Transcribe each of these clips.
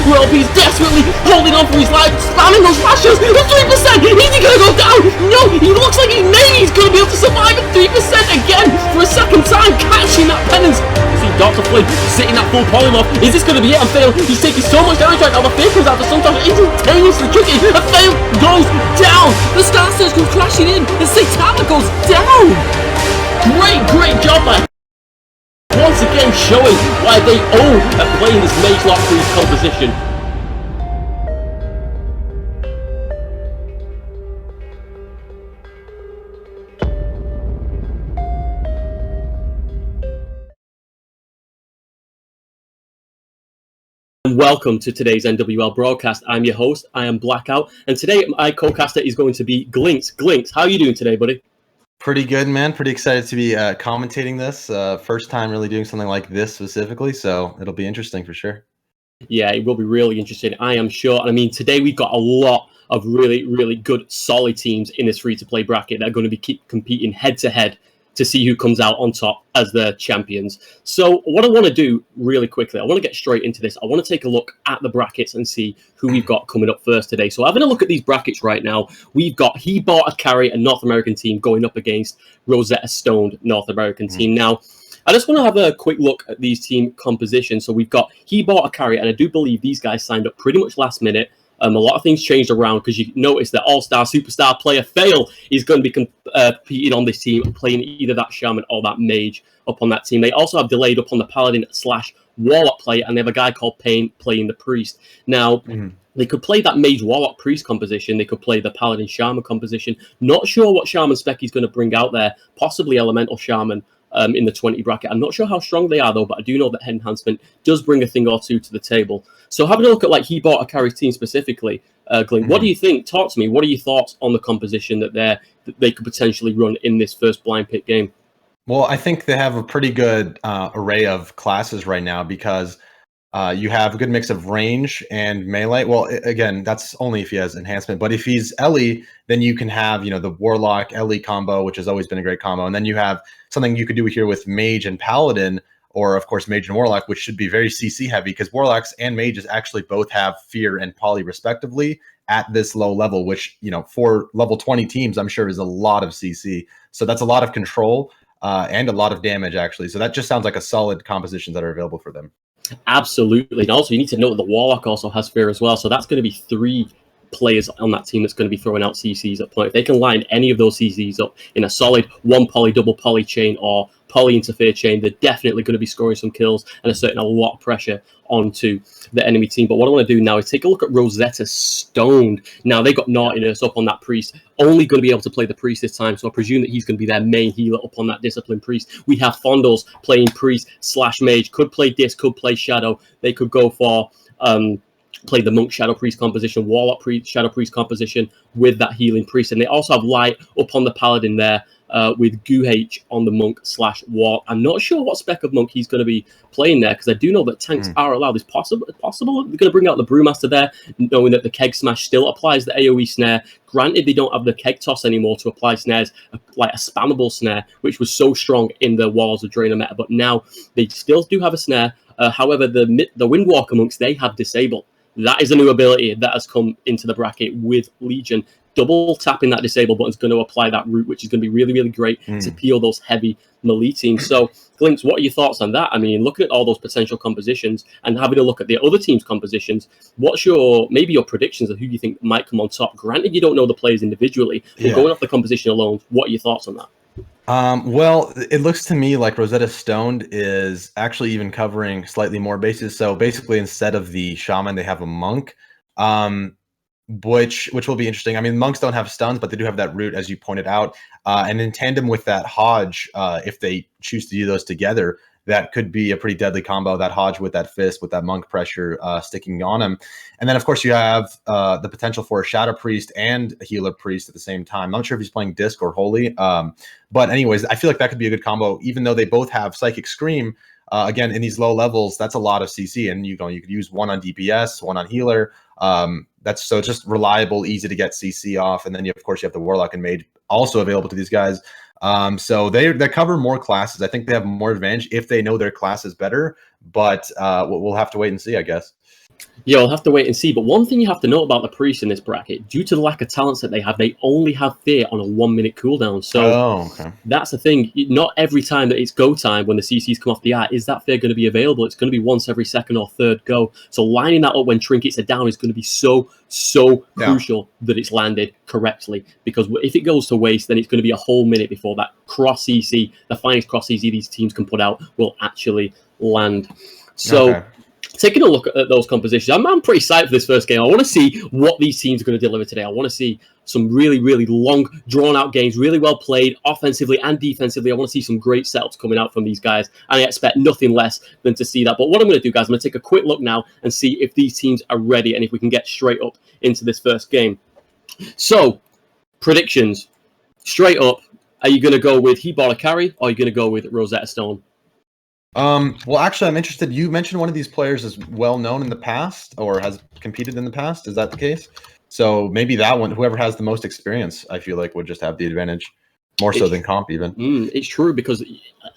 He's desperately holding on for his life, spamming those rashes. The 3%, is he gonna go down? No, he looks like he's gonna be able to survive at 3% again for a second time, catching that penance. You see Dr. Flynn sitting that full polymorph. Is this gonna be it? And Fail, he's taking so much damage right now. The Fail comes out for sometimes instantaneously tricky. The Fail goes down. The Star Surge comes crashing in. The Satana goes down. Great job by once again showing why they own at playing this Mage Lock Priest composition. Welcome to today's NWL broadcast. I'm your host, I am Blackout, and today my co-caster is going to be Glinks. Glinks, how are you doing today, buddy? Pretty good, man. Pretty excited to be commentating this. First time really doing something like this specifically, so it'll be interesting for sure. Yeah, it will be really interesting, I am sure. And I mean, today we've got a lot of really good, solid teams in this free-to-play bracket that are going to be competing head-to-head to see who comes out on top as the champions. So what I want to do really quickly, I want to get straight into this. I want to take a look at the brackets and see who we've got coming up first today. So having a look at these brackets right now, we've got He Bought a Carry, a North American team, going up against Rosetta Stoned North American team. Now, I just want to have a quick look at these team compositions. So we've got He Bought a Carry, and I do believe these guys signed up pretty much last minute. A lot of things changed around because you notice that all-star superstar player Fail is going to be competing on this team, playing either that shaman or that mage up on that team. They also have delayed up on the paladin / warlock player, and they have a guy called Payne playing the priest. Now, they could play that mage warlock priest composition. They could play the paladin shaman composition. Not sure what shaman spec he's going to bring out there. Possibly elemental shaman. In the 20 bracket. I'm not sure how strong they are though, but I do know that head enhancement does bring a thing or two to the table. So having a look at like He Bought a Carry team specifically, Glenn, what do you think? Talk to me. What are your thoughts on the composition that they could potentially run in this first blind pick game? Well, I think they have a pretty good array of classes right now because you have a good mix of range and melee. Well, again, that's only if he has enhancement. But if he's Ellie, then you can have, the Warlock Ellie combo, which has always been a great combo. And then you have something you could do here with Mage and Paladin, or of course Mage and Warlock, which should be very CC heavy because Warlocks and Mages actually both have Fear and Poly respectively at this low level, which, for level 20 teams, I'm sure is a lot of CC. So that's a lot of control and a lot of damage actually. So that just sounds like a solid composition that are available for them. Absolutely. And also you need to note that the Warlock also has Fear as well. So that's going to be 3 players on that team that's going to be throwing out CCs at point. If they can line any of those CCs up in a solid 1 poly, double poly chain or poly interfere chain, they're definitely going to be scoring some kills and exerting a lot of pressure onto the enemy team. But what I want to do now is take a look at Rosetta Stoned. Now, they got Naughtiness up on that priest, only going to be able to play the priest this time, so I presume that he's going to be their main healer up on that discipline priest. We have Fondles playing priest / mage, could play disc, could play shadow. They could go for play the monk shadow priest composition, warlock priest shadow priest composition with that healing priest, and they also have light up on the paladin there with Guh on the monk / warlock. I'm not sure what spec of monk he's going to be playing there because I do know that tanks are allowed. It's possible they're going to bring out the Brewmaster there, knowing that the Keg Smash still applies the AoE snare. Granted, they don't have the Keg Toss anymore to apply snares, like a spammable snare, which was so strong in the Walls of Draenor meta, but now they still do have a snare. However, the Windwalker monks, they have disabled. That is a new ability that has come into the bracket with Legion. Double tapping that disable button is going to apply that route, which is going to be really great to peel those heavy melee teams. So, Glinks, what are your thoughts on that? I mean, looking at all those potential compositions and having a look at the other teams' compositions, what's your predictions of who you think might come on top? Granted, you don't know the players individually, but going off the composition alone, what are your thoughts on that? Well, it looks to me like Rosetta Stoned is actually even covering slightly more bases. So basically, instead of the shaman, they have a monk, which will be interesting. I mean, monks don't have stuns, but they do have that root, as you pointed out. And in tandem with that Hodge, if they choose to do those together, that could be a pretty deadly combo, that Hodge with that fist, with that monk pressure sticking on him. And then, of course, you have the potential for a Shadow Priest and a Healer Priest at the same time. I'm not sure if he's playing Disc or Holy. But anyways, I feel like that could be a good combo, even though they both have Psychic Scream. Again, in these low levels, that's a lot of CC. And you could use one on DPS, one on Healer. That's so just reliable, easy to get CC off. And then, of course, you have the Warlock and Mage also available to these guys. So they cover more classes. I think they have more advantage if they know their class is better, but we'll have to wait and see, I guess. Yeah, I'll have to wait and see. But one thing you have to know about the Priests in this bracket, due to the lack of talents that they have, they only have Fear on a 1 minute cooldown. So Oh, okay. that's the thing. Not every time that it's go time when the CCs come off the art is that Fear going to be available. It's going to be once every second or third go. So lining that up when trinkets are down is going to be so crucial that it's landed correctly. Because if it goes to waste, then it's going to be a whole minute before that cross CC, the finest cross CC these teams can put out, will actually land. So. Okay. Taking a look at those compositions, I'm pretty psyched for this first game. I want to see what these teams are going to deliver today. I want to see some really, really long, drawn-out games, really well played, offensively and defensively. I want to see some great setups coming out from these guys, and I expect nothing less than to see that. But what I'm going to do, guys, I'm going to take a quick look now and see if these teams are ready and if we can get straight up into this first game. So, predictions. Straight up, are you going to go with Hibara Carry or are you going to go with Rosetta Stone? Well, actually, I'm interested. You mentioned one of these players is well known in the past or has competed in the past. Is that the case? So maybe that one, whoever has the most experience, I feel like would just have the advantage more so than comp even. It's true because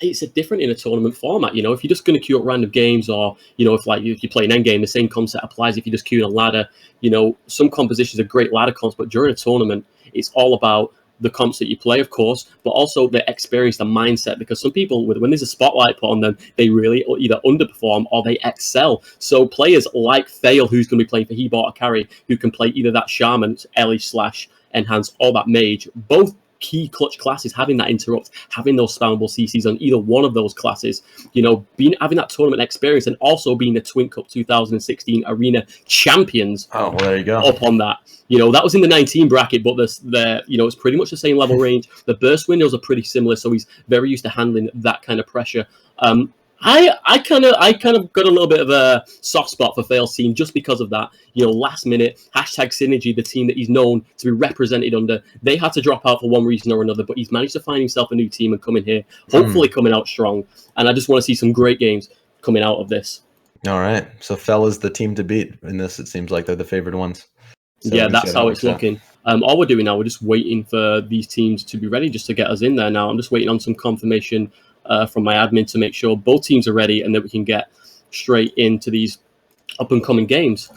it's a different in a tournament format. You know, if you're just going to queue up random games or, you know, if you play an endgame, the same concept applies if you just queue in a ladder. You know, some compositions are great ladder comps, but during a tournament, it's all about the comps that you play, of course, but also the experience, the mindset, because some people, when there's a spotlight put on them, they really either underperform or they excel. So players like Fail, who's going to be playing for Hibart or Carry, who can play either that Shaman, Ellie / Enhance, or that Mage, both key clutch classes, having that interrupt, having those spammable CCs on either one of those classes, you know, having that tournament experience and also being the Twin Cup 2016 Arena champions. Oh, well, there you go. Up on that. You know, that was in the 19 bracket, but you know, it's pretty much the same level range. The burst windows are pretty similar, so he's very used to handling that kind of pressure. I kind of got a little bit of a soft spot for Fail's team just because of that. You know, last minute #synergy, the team that he's known to be represented under, they had to drop out for one reason or another, but he's managed to find himself a new team and come in here, hopefully coming out strong. And I just want to see some great games coming out of this. All right, so Fel is the team to beat in this. It seems like they're the favored ones. So yeah, that's how it's looking. All we're doing now, we're just waiting for these teams to be ready just to get us in there now. I'm just waiting on some confirmation from my admin to make sure both teams are ready and that we can get straight into these up-and-coming games.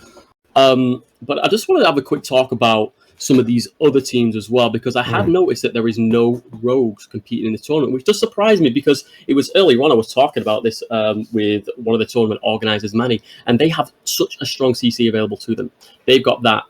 But I just wanted to have a quick talk about some of these other teams as well, because I have noticed that there is no rogues competing in the tournament, which does surprise me because it was earlier on I was talking about this with one of the tournament organizers, Manny, and they have such a strong CC available to them. They've got that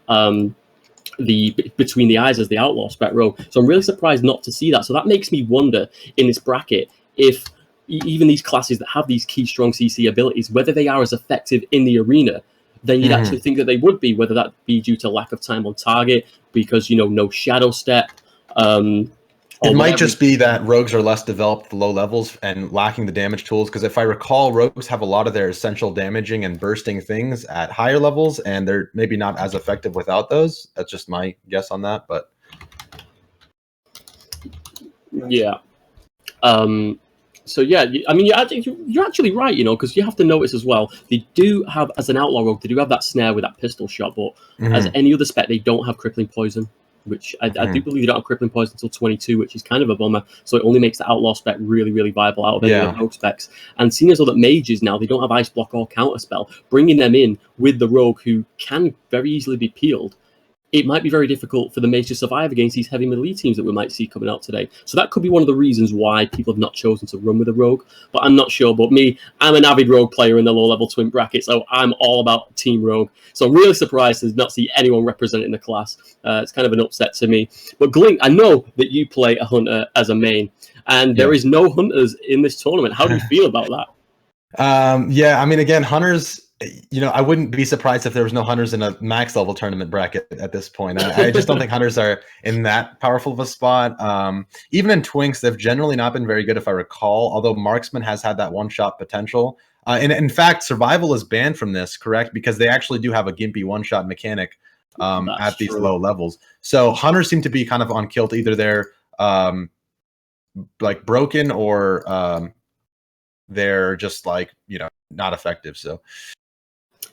the between the eyes as the outlaw spec rogue, so I'm really surprised not to see that. So that makes me wonder in this bracket if even these classes that have these key strong CC abilities, whether they are as effective in the arena then you'd actually think that they would be, whether that be due to lack of time on target, because, you know, no shadow step. It might just be that rogues are less developed at low levels and lacking the damage tools, because if I recall, rogues have a lot of their essential damaging and bursting things at higher levels, and they're maybe not as effective without those. That's just my guess on that, but... Yeah. So yeah, I mean, you're actually right, you know, because you have to notice as well, they do have, as an outlaw rogue, they do have that snare with that pistol shot, but as any other spec, they don't have crippling poison, which I do believe they don't have crippling poison until 22, which is kind of a bummer. So it only makes the outlaw spec really, really viable out of any of the rogue specs. And seeing as though that mages now, they don't have ice block or counter spell, bringing them in with the rogue who can very easily be peeled, it might be very difficult for the mage to survive against these heavy melee teams that we might see coming out today. So that could be one of the reasons why people have not chosen to run with a rogue. But I'm not sure. But me, I'm an avid rogue player in the low-level twin bracket, so I'm all about team rogue. So I'm really surprised to not see anyone representing the class. It's kind of an upset to me. But Glink, I know that you play a hunter as a main, and there is no hunters in this tournament. How do you feel about that? Yeah, I mean, again, hunters... You know, I wouldn't be surprised if there was no hunters in a max level tournament bracket at this point. I just don't think hunters are in that powerful of a spot. Even in Twinks, they've generally not been very good, if I recall, although Marksman has had that one-shot potential. And in fact, Survival is banned from this, correct? Because they actually do have a gimpy one-shot mechanic at these low levels. So hunters seem to be kind of on kilt. Either they're like broken or they're just like, you know, not effective. So...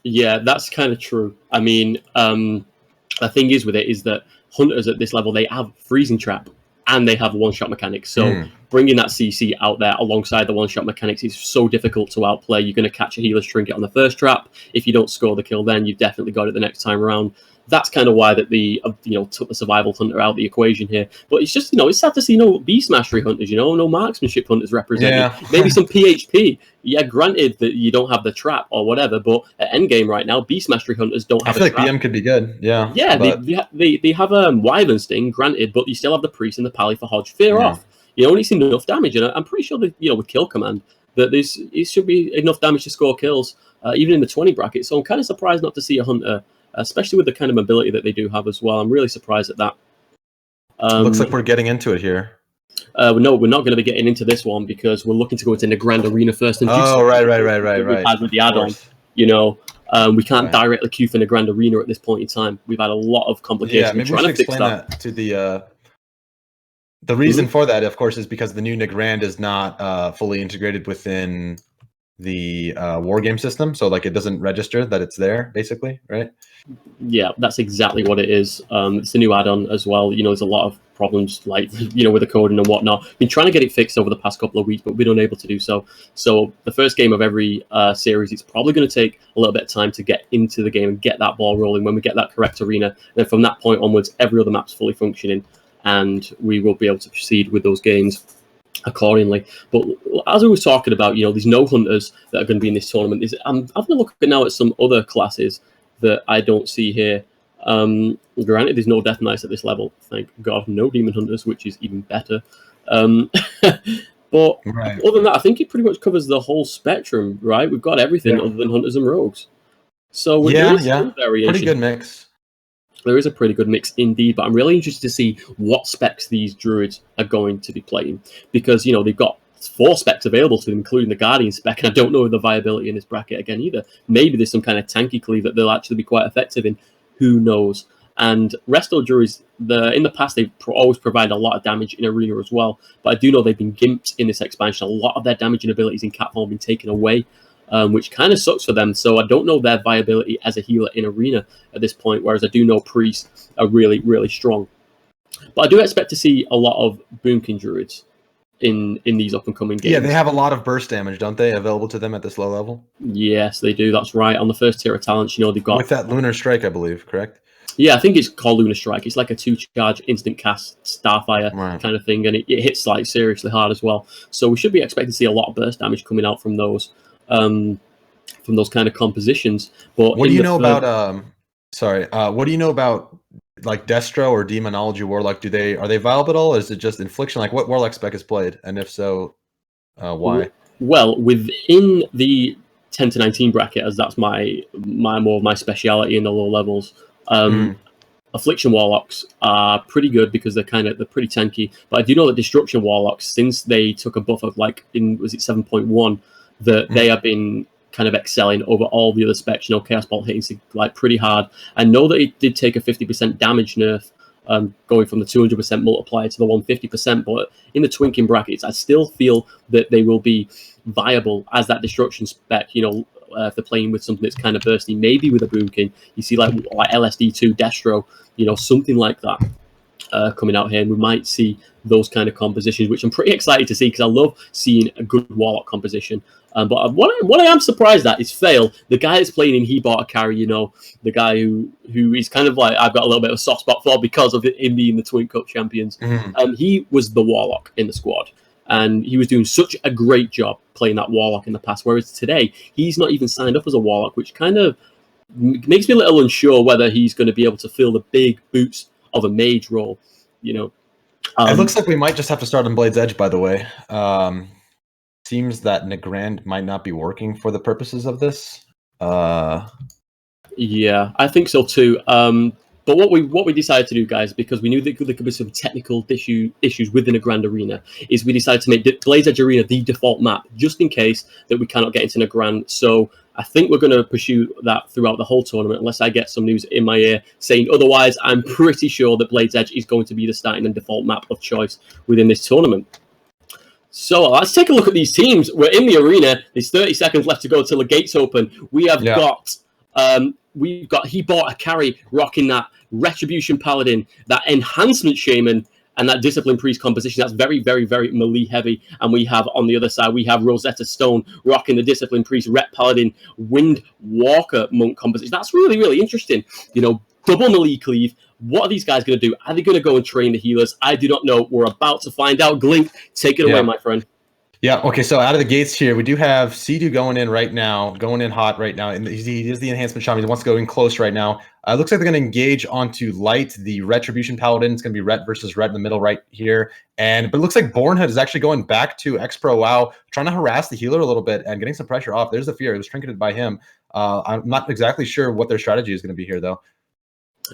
Yeah, that's kind of true. I mean, the thing is with it is that hunters at this level, they have freezing trap and they have one-shot mechanics. So bringing that CC out there alongside the one-shot mechanics is so difficult to outplay. You're going to catch a healer's trinket on the first trap. If you don't score the kill, then you've definitely got it the next time around. That's kind of why that the took the survival hunter out of the equation here. But it's just it's sad to see no beast mastery hunters, no marksmanship hunters represented. Yeah. Maybe some PHP. Yeah, granted that you don't have the trap or whatever, but at endgame right now, beast mastery hunters don't have. I feel like BM could be good. Yeah. Yeah, they have Wyvern Sting, granted, but you still have the priest and the pally for Hodge. Fear off. And it's enough damage, and I'm pretty sure that with kill command that it should be enough damage to score kills, even in the 20 bracket. So I'm kind of surprised not to see a hunter, especially with the kind of mobility that they do have as well. I'm really surprised at that. Looks like we're getting into it here. No, we're not going to be getting into this one because we're looking to go into the Grand Arena first. And right. With the add-on, we can't directly queue for the Grand Arena at this point in time. We've had a lot of complications. Yeah, maybe we should explain that to the reason for that, of course, is because the new Nagrand is not fully integrated within the war game system, so it doesn't register that it's there, basically, right? Yeah, that's exactly what it is. It's a new add-on as well. There's a lot of problems with the coding and whatnot. Been trying to get it fixed over the past couple of weeks, but we've been unable to do so. So the first game of every series, it's probably going to take a little bit of time to get into the game and get that ball rolling. When we get that correct arena, and then from that point onwards, every other map's fully functioning, and we will be able to proceed with those games accordingly. But as we were talking about, there's no hunters that are going to be in this tournament. I'm having a look now at some other classes that I don't see here. Granted, there's no Death Knights at this level. Thank God, no Demon Hunters, which is even better. But other than that, I think it pretty much covers the whole spectrum, right? We've got everything other than Hunters and Rogues. So there is some variation. Pretty good mix. There is a pretty good mix indeed, but I'm really interested to see what specs these druids are going to be playing, because they've got 4 specs available to them, including the Guardian spec, and I don't know the viability in this bracket again either. Maybe there's some kind of tanky cleave that they'll actually be quite effective in. Who knows? And Resto druids, in the past, they've always provided a lot of damage in Arena as well, but I do know they've been gimped in this expansion. A lot of their damaging abilities in Cat form have been taken away, which kind of sucks for them. So I don't know their viability as a healer in Arena at this point, whereas I do know priests are really, really strong. But I do expect to see a lot of Boomkin druids in these up-and-coming games. Yeah, they have a lot of burst damage, don't they, available to them at this low level? Yes, they do. That's right. On the first tier of talents, they've got... With that Lunar Strike, I believe, correct? Yeah, I think it's called Lunar Strike. It's like a 2-charge instant cast Starfire kind of thing, and it hits seriously hard as well. So we should be expecting to see a lot of burst damage coming out from those kind of compositions. But what do you know about what do you know about Destro or Demonology Warlock? Are they viable at all, or is it just Infliction? What Warlock spec is played, and if so, why? Well, within the 10 to 19 bracket, as that's my more of my speciality in the low levels, Affliction Warlocks are pretty good because they're pretty tanky. But I do know that Destruction Warlocks, since they took a buff of was it 7.1, that they have been kind of excelling over all the other specs. Chaos Bolt hitting pretty hard. I know that it did take a 50% damage nerf, going from the 200% multiplier to the 150%, but in the Twinking brackets, I still feel that they will be viable as that destruction spec, if they're playing with something that's kind of bursty, maybe with a Boomkin. You see like LSD2, Destro, something like that coming out here, and we might see those kind of compositions, which I'm pretty excited to see because I love seeing a good Warlock composition. But what I am surprised at is Fail, the guy that's playing in He Bought a Carry, the guy who is kind of I've got a little bit of a soft spot for because of him being the Twin Cup champions. He was the Warlock in the squad, and he was doing such a great job playing that Warlock in the past, whereas today, he's not even signed up as a Warlock, which kind of makes me a little unsure whether he's going to be able to fill the big boots of a mage role, It looks like we might just have to start on Blade's Edge, by the way. Seems that Nagrand might not be working for the purposes of this. Yeah, I think so too. But what we decided to do, guys, because we knew that there could be some technical issues within a Grand Arena, is we decided to make Blade's Edge Arena the default map, just in case that we cannot get into a Grand. So I think we're going to pursue that throughout the whole tournament, unless I get some news in my ear saying otherwise. I'm pretty sure that Blade's Edge is going to be the starting and default map of choice within this tournament. So let's take a look at these teams. We're in the arena. There's 30 seconds left to go till the gates open. We have got He Bought a Carry rocking that Retribution Paladin, that Enhancement Shaman, and that Discipline Priest composition, that's very, very, very melee heavy. And we have on the other side, we have Rosetta Stone rocking the Discipline Priest, Ret Paladin, Wind Walker monk composition. That's really, really interesting. You know, double melee cleave. What are these guys going to do? Are they going to go and train the healers? I do not know. We're about to find out. Glink, take it away, my friend. Yeah. Okay. So out of the gates here, we do have Sea-Doo going in right now, going in hot right now. And he is the enhancement shaman. He wants to go in close right now. Looks like they're going to engage onto Light, the Retribution Paladin. It's going to be Ret versus Ret in the middle right here. But it looks like Bornhood is actually going back to X-Pro WoW, trying to harass the healer a little bit and getting some pressure off. There's the fear. It was trinketed by him. I'm not exactly sure what their strategy is going to be here, though.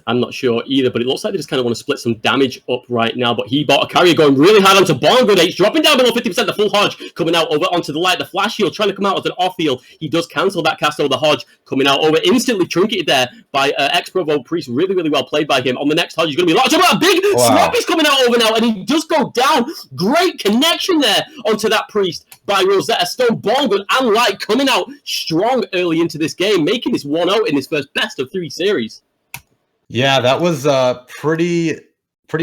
I'm not sure either, but it looks like they just kind of want to split some damage up right now. But he bought a carrier going really hard onto Bongo H, dropping down below 50%. The full Hodge coming out over onto the Light. The flash heal trying to come out as an off heal. He does cancel that cast over the Hodge, coming out over instantly trinketed there by ex-Provo Priest. Really, really well played by him. On the next Hodge, he's going to be locked up. A big swap is coming out over now, and he does go down. Great connection there onto that Priest by Rosetta Stone. Bongo and Light coming out strong early into this game, making this 1-0 in this first best of 3 series. Yeah, that was pretty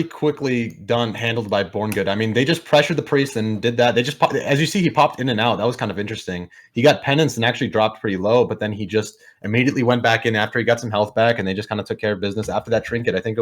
quickly handled by Borngood. I mean, they just pressured the Priest and did that. They just, as you see, he popped in and out. That was kind of interesting. He got penance and actually dropped pretty low, but then he just immediately went back in after he got some health back, and they just kind of took care of business after that trinket. I think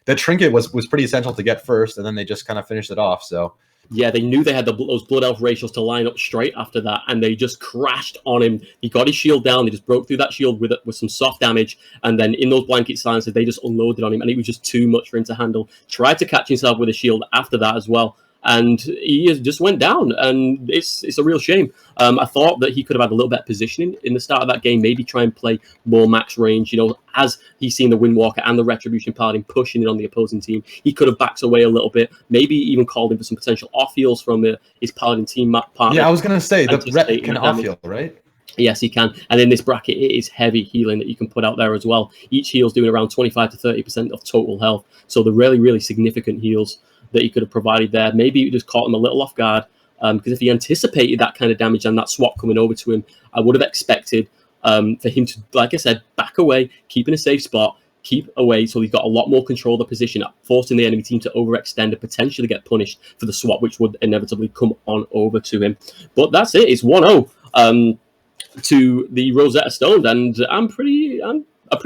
that trinket was pretty essential to get first, and then they just kind of finished it off. So. Yeah, they knew they had those Blood Elf ratios to line up straight after that, and they just crashed on him. He got his shield down. They just broke through that shield with some soft damage, and then in those blanket silences, they just unloaded on him, and it was just too much for him to handle. Tried to catch himself with a shield after that as well, and he just went down, and it's a real shame. I thought that he could have had a little better positioning in the start of that game, maybe try and play more max range, you know, as he's seen the Windwalker and the Retribution Paladin pushing in on the opposing team. He could have backed away a little bit, maybe even called in for some potential off-heals from his Paladin team partner. Yeah, I was going to say, the Ret can off-heal, right? Yes, he can. And in this bracket, it is heavy healing that you can put out there as well. Each heal's doing around 25 to 30% of total health. So they're really, really significant heals that he could have provided there. Maybe it just caught him a little off guard, because if he anticipated that kind of damage and that swap coming over to him, I would have expected for him to, like I said, back away, keep in a safe spot, keep away, so he's got a lot more control of the position, forcing the enemy team to overextend and potentially get punished for the swap, which would inevitably come on over to him. But that's it. It's 1-0 to the Rosetta Stone, and I'm pretty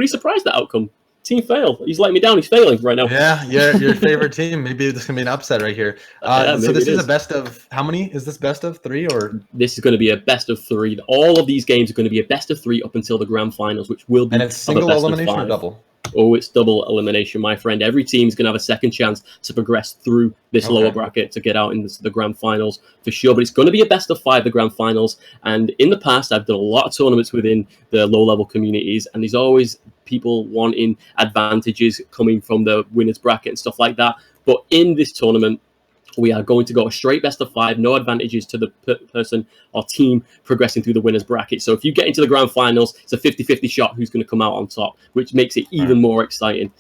surprised that outcome. Team fail. He's letting me down. He's failing right now. Yeah, your favorite team. Maybe this can be an upset right here. So this is a best of, how many? Is this best of 3 or? This is going to be a best of 3. All of these games are going to be a best of 3 up until the grand finals, which will be. And it's single elimination or double? Oh, it's double elimination, my friend. Every team's going to have a second chance to progress through this lower bracket to get out in the grand finals for sure. But it's going to be a best of 5, the grand finals. And in the past, I've done a lot of tournaments within the low-level communities, and there's always people wanting advantages coming from the winners bracket and stuff like that. But in this tournament, we are going to go a straight best of 5, no advantages to the person or team progressing through the winners bracket. So if you get into the grand finals, it's a 50-50 shot who's going to come out on top, which makes it even more exciting.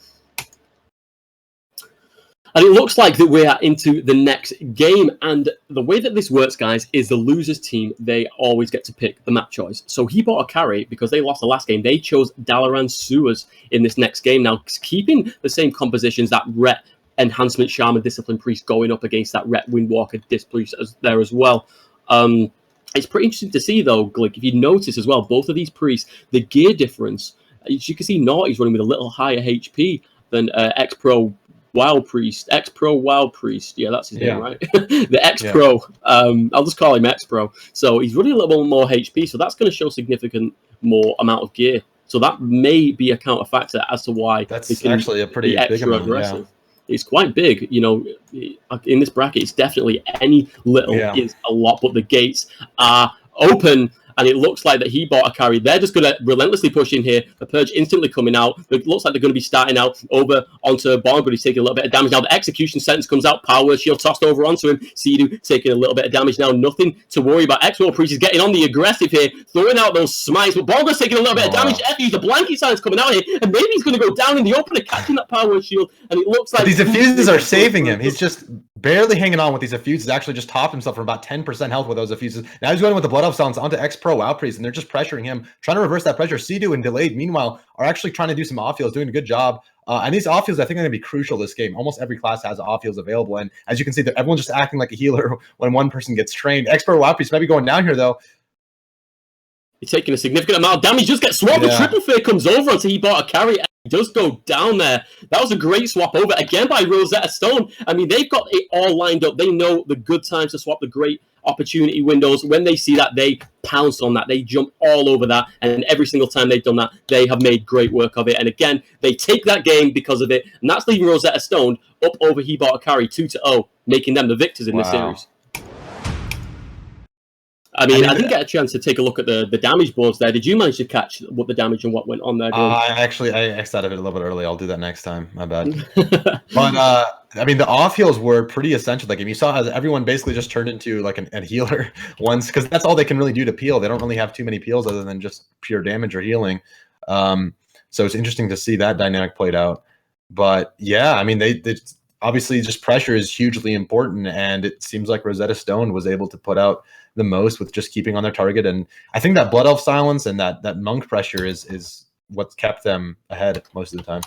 And it looks like that we are into the next game. And the way that this works, guys, is the loser's team, they always get to pick the map choice. So he bought a carry because they lost the last game. They chose Dalaran Sewers in this next game. Now, keeping the same compositions, that Ret Enhancement Shaman Discipline Priest going up against that Ret Windwalker Disc Priest there as well. It's pretty interesting to see, though, Glick, if you notice as well, both of these priests, the gear difference, as you can see, Naughty's running with a little higher HP than X-Pro Wild Priest. X-Pro Wild Priest. Yeah, that's his name, right? The X-Pro. I'll just call him X-Pro. So he's running a little more HP, so that's going to show significant more amount of gear. So that may be a counterfactor as to why that's actually a pretty big amount, aggressive. Yeah. It's quite big, you know, in this bracket. It's definitely any little is a lot, but the gates are open. And it looks like that he bought a carry. They're just going to relentlessly push in here. The Purge instantly coming out. It looks like they're going to be starting out over onto Bond, but he's taking a little bit of damage. Now the Execution sentence comes out. Power Shield tossed over onto him. Sea-Doo taking a little bit of damage now. Nothing to worry about. X-World Priest is getting on the aggressive here, throwing out those smites. But Bongo's taking a little bit of damage. F.U. the blanket signs coming out here. And maybe he's going to go down in the opener, catching that Power Shield. And it looks like... But these Effuses are saving him. He's just barely hanging on with these Effuses. Actually just topped himself for about 10% health with those Effuses. Now he's going with the Blood Elf Silence onto X-Pro WoW Priest, and they're just pressuring him, trying to reverse that pressure. Sea-Doo and Delayed, meanwhile, are actually trying to do some off-heals, doing a good job. And these off heals, I think, are going to be crucial this game. Almost every class has off heals available. And as you can see, that everyone's just acting like a healer when one person gets trained. Expert WoW Priest might be going down here, though. He's taking a significant amount of damage. Just gets swapped. The triple fear comes over until he bought a carry. And he does go down there. That was a great swap over again by Rosetta Stone. I mean, they've got it all lined up. They know the good times to swap, the great opportunity windows. When they see that, they pounce on that. They jump all over that. And every single time they've done that, they have made great work of it. And again, they take that game because of it. And that's leaving Rosetta Stone up over He Bought a Carry 2-0, making them the victors in this series. I mean, I didn't get a chance to take a look at the damage boards there. Did you manage to catch what the damage and what went on there? I X'd out of it a little bit early. I'll do that next time. My bad. But I mean, the off heals were pretty essential. Like, if you saw how everyone basically just turned into like a healer once, because that's all they can really do to peel. They don't really have too many peels other than just pure damage or healing. So it's interesting to see that dynamic played out. But yeah, I mean, they obviously just pressure is hugely important, and it seems like Rosetta Stone was able to put out the most with just keeping on their target. And I think that Blood Elf silence and that monk pressure is what's kept them ahead most of the time.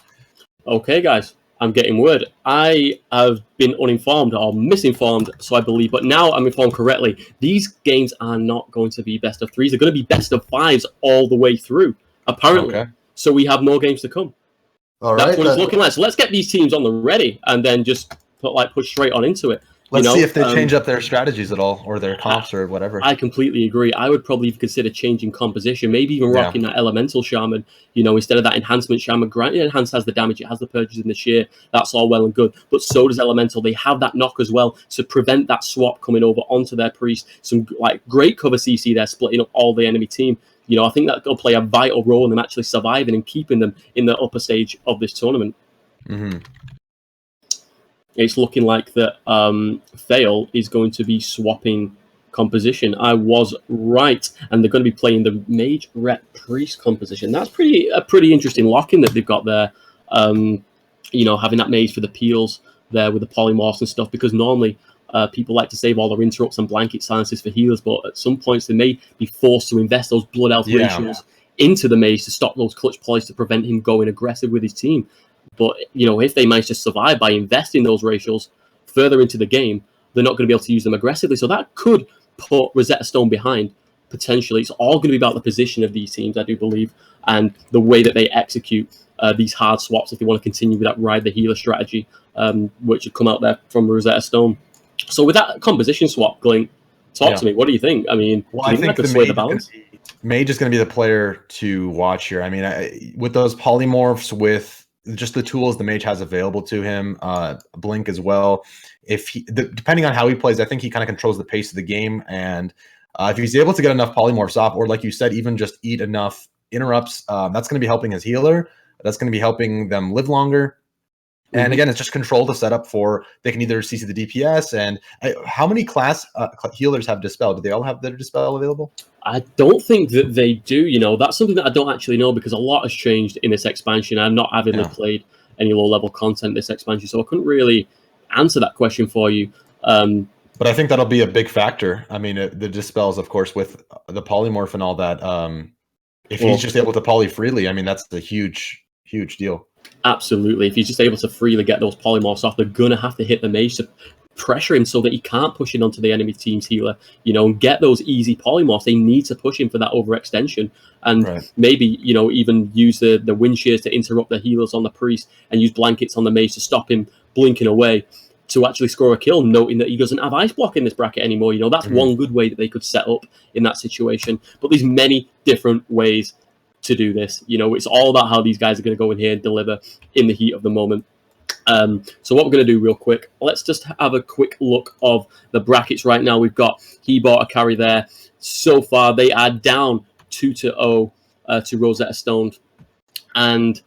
Okay, guys, I'm getting word. I have been uninformed or misinformed, so I believe, but now I'm informed correctly. These games are not going to be best of threes. They're going to be best of fives all the way through, apparently. Okay. So we have more games to come. All right. That's what it's looking like. So let's get these teams on the ready and then just push straight on into it. Let's see if they change up their strategies at all, or their comps, or whatever. I completely agree. I would probably consider changing composition, maybe even rocking that Elemental Shaman, instead of that Enhancement Shaman. Granted, Enhance has the damage, it has the purges in the shear. That's all well and good. But so does Elemental. They have that knock as well to prevent that swap coming over onto their Priest. Some great cover CC there, splitting up all the enemy team. I think that will play a vital role in them actually surviving and keeping them in the upper stage of this tournament. Mm-hmm. It's looking like that Thale is going to be swapping composition. I was right, and they're going to be playing the Mage Rep Priest composition. That's a pretty interesting lock-in that they've got there. Having that mage for the peels there with the polymorphs and stuff, because normally people like to save all their interrupts and blanket silences for healers, but at some points they may be forced to invest those Blood Elf ratios into the mage to stop those clutch polys to prevent him going aggressive with his team. But, if they manage to survive by investing those ratios further into the game, they're not going to be able to use them aggressively. So that could put Rosetta Stone behind, potentially. It's all going to be about the position of these teams, I do believe, and the way that they execute these hard swaps if they want to continue with that ride the healer strategy, which would come out there from Rosetta Stone. So with that composition swap, Glink, talk to me. What do you think? I mean, I think the sway the balance? Mage is going to be the player to watch here. I mean, with those polymorphs, with just the tools the mage has available to him, Blink as well. Depending on how he plays, I think he kind of controls the pace of the game. And if he's able to get enough polymorphs off, or like you said, even just eat enough interrupts, that's going to be helping his healer. That's going to be helping them live longer. And again, it's just control the setup for they can either CC the DPS. And how many class healers have Dispel? Do they all have their Dispel available? I don't think that they do. That's something that I don't actually know, because a lot has changed in this expansion. I've not avidly played any low-level content this expansion, so I couldn't really answer that question for you. But I think that'll be a big factor. I mean, the Dispels, of course, with the polymorph and all that. If he's just able to poly freely, I mean, that's a huge deal. Absolutely. If he's just able to freely get those polymorphs off, they're going to have to hit the mage to pressure him so that he can't push in onto the enemy team's healer, and get those easy polymorphs. They need to push him for that overextension, and maybe, even use the wind shears to interrupt the healers on the priest and use blankets on the mage to stop him blinking away to actually score a kill, noting that he doesn't have ice block in this bracket anymore. That's one good way that they could set up in that situation. But there's many different ways to do this. It's all about how these guys are going to go in here and deliver in the heat of the moment. So what we're going to do real quick, let's just have a quick look of the brackets right now. We've got He Bought a Carry there. So far, they are down 2-0 to Rosetta Stone. And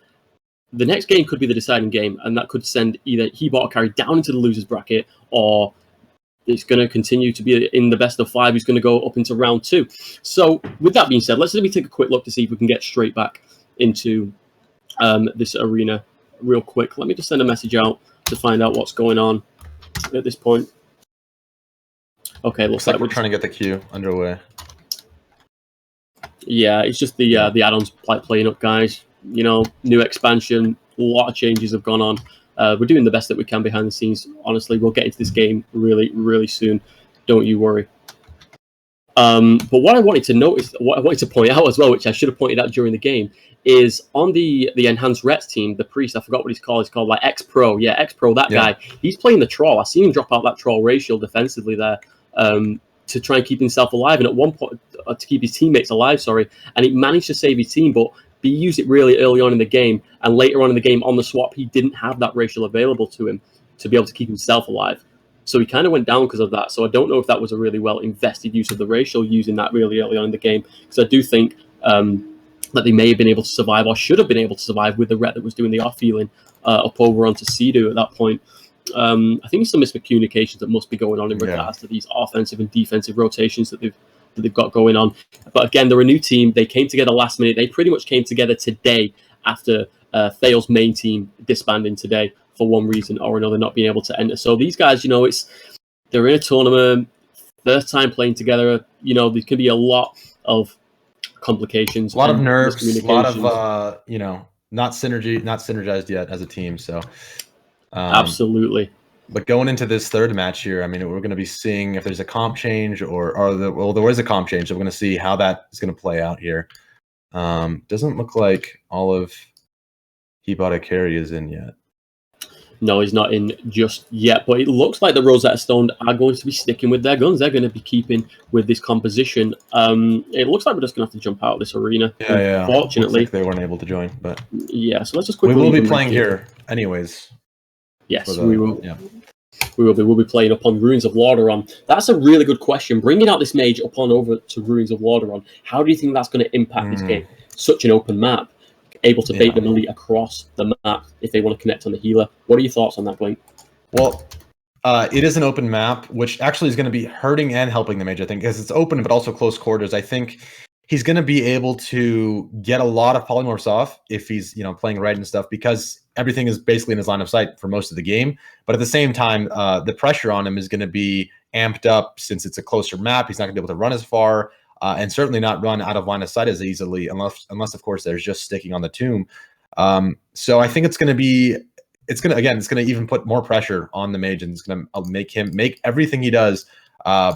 the next game could be the deciding game, and that could send either He Bought a Carry down into the losers bracket, or it's going to continue to be in the best of five. He's going to go up into round 2. So with that being said, let's let me take a quick look to see if we can get straight back into this arena real quick. Let me just send a message out to find out what's going on at this point. Okay, looks like we're trying to get the queue underway. Yeah, it's just the add-ons playing up, guys. New expansion, A lot of changes have gone on. We're doing the best that we can behind the scenes. Honestly, we'll get into this game really, really soon. Don't you worry. But what I wanted to point out as well, which I should have pointed out during the game, is on the enhanced Rets team, the priest, I forgot what he's called. He's called like X Pro. Yeah, X Pro, that guy. He's playing the troll. I seen him drop out that troll racial defensively there to try and keep himself alive. And at one point, to keep his teammates alive, sorry. And he managed to save his team, but he used it really early on in the game. And later on in the game, on the swap, he didn't have that racial available to him to be able to keep himself alive. So he kind of went down because of that. So I don't know if that was a really well invested use of the racial, using that really early on in the game. Because I do think that they may have been able to survive, or should have been able to survive, with the Ret that was doing the off-healing up over onto Sea-Doo at that point. I think some miscommunications that must be going on in regards to these offensive and defensive rotations that they've got going on. But again, they're a new team. They came together last minute. They pretty much came together today after Thale's main team disbanding today for one reason or another, not being able to enter. So these guys, they're in a tournament, first time playing together. There can be a lot of complications, a lot of nerves, a lot of not synergized yet as a team. So absolutely. But going into this third match here, I mean, we're going to be seeing if there's a comp change there is a comp change. So we're going to see how that is going to play out here. Doesn't look like all of Hibata Carry is in yet. No, he's not in just yet, but it looks like the Rosetta Stone are going to be sticking with their guns. They're going to be keeping with this composition. It looks like we're just going to have to jump out of this arena. Yeah. Fortunately, like they weren't able to join, but yeah. So let's just quickly. We will be playing here, anyways. Yes, we will. Yeah. We'll be playing upon Ruins of Lordaeron. That's a really good question. Bringing out this mage upon over to Ruins of Lordaeron, how do you think that's going to impact this game? Such an open map. Able to bait the melee across the map if they want to connect on the healer. What are your thoughts on that, Blink? Well, it is an open map, which actually is going to be hurting and helping the mage, I think, because it's open but also close quarters. I think he's going to be able to get a lot of polymorphs off if he's playing right and stuff, because everything is basically in his line of sight for most of the game. But at the same time, the pressure on him is going to be amped up since it's a closer map. He's not going to be able to run as far. And certainly not run out of line of sight as easily, unless of course there's just sticking on the tomb. So I think it's going to even put more pressure on the mage, and it's going to make everything he does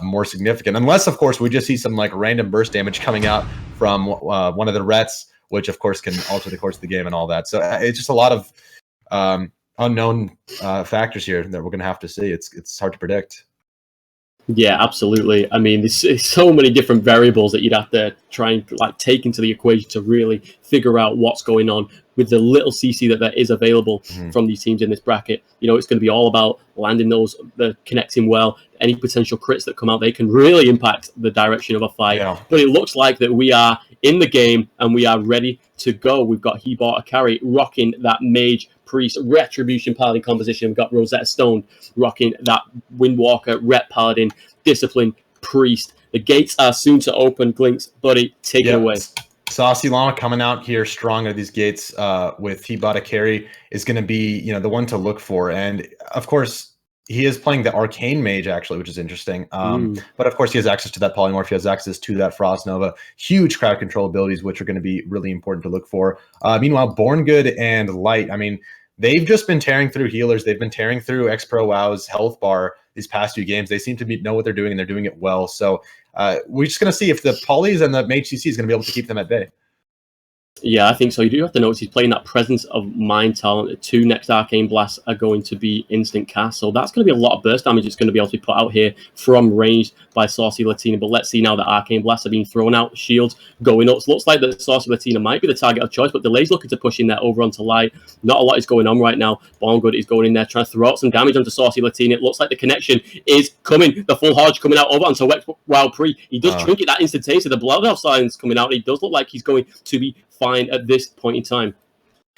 more significant. Unless of course we just see some like random burst damage coming out from one of the Rets, which of course can alter the course of the game and all that. So it's just a lot of unknown factors here that we're going to have to see. It's hard to predict. Yeah, absolutely. I mean, there's so many different variables that you'd have to try and take into the equation to really figure out what's going on with the little CC that there is available from these teams in this bracket. It's going to be all about landing those, connecting well. Any potential crits that come out, they can really impact the direction of a fight. Yeah. But it looks like that we are in the game and we are ready to go. We've got Hibata Carry rocking that mage priest retribution paladin composition. We've got Rosetta Stone rocking that Windwalker Ret paladin discipline priest. The gates are soon to open. Glinks, buddy, take it away. Saucy Llama coming out here strong at these gates with Hibata Carry is going to be the one to look for. And of course he is playing the Arcane Mage actually, which is interesting. But of course he has access to that polymorph. He has access to that Frost Nova, huge crowd control abilities, which are going to be really important to look for. Meanwhile, Born Good and Light, I mean, they've just been tearing through healers. They've been tearing through X-Pro WoW's health bar these past few games. They seem to know what they're doing, and they're doing it well. So we're just going to see if the Polys and the Mage CC is going to be able to keep them at bay. Yeah, I think so. You do have to notice he's playing that Presence of Mind talent. The 2 next Arcane Blasts are going to be instant cast. So that's going to be a lot of burst damage that's going to be able to be put out here from range by Saucy Latina. But let's see now that Arcane Blasts are being thrown out. Shields going up. So it looks like that Saucy Latina might be the target of choice, but Delay's looking to push in there over onto Light. Not a lot is going on right now. Born Good is going in there, trying to throw out some damage onto Saucy Latina. It looks like the connection is coming. The full Hodge coming out over onto Wild Pre. He does trinket that instantaneously. The Blood Elf Silence coming out. He does look like he's going to be fine at this point in time.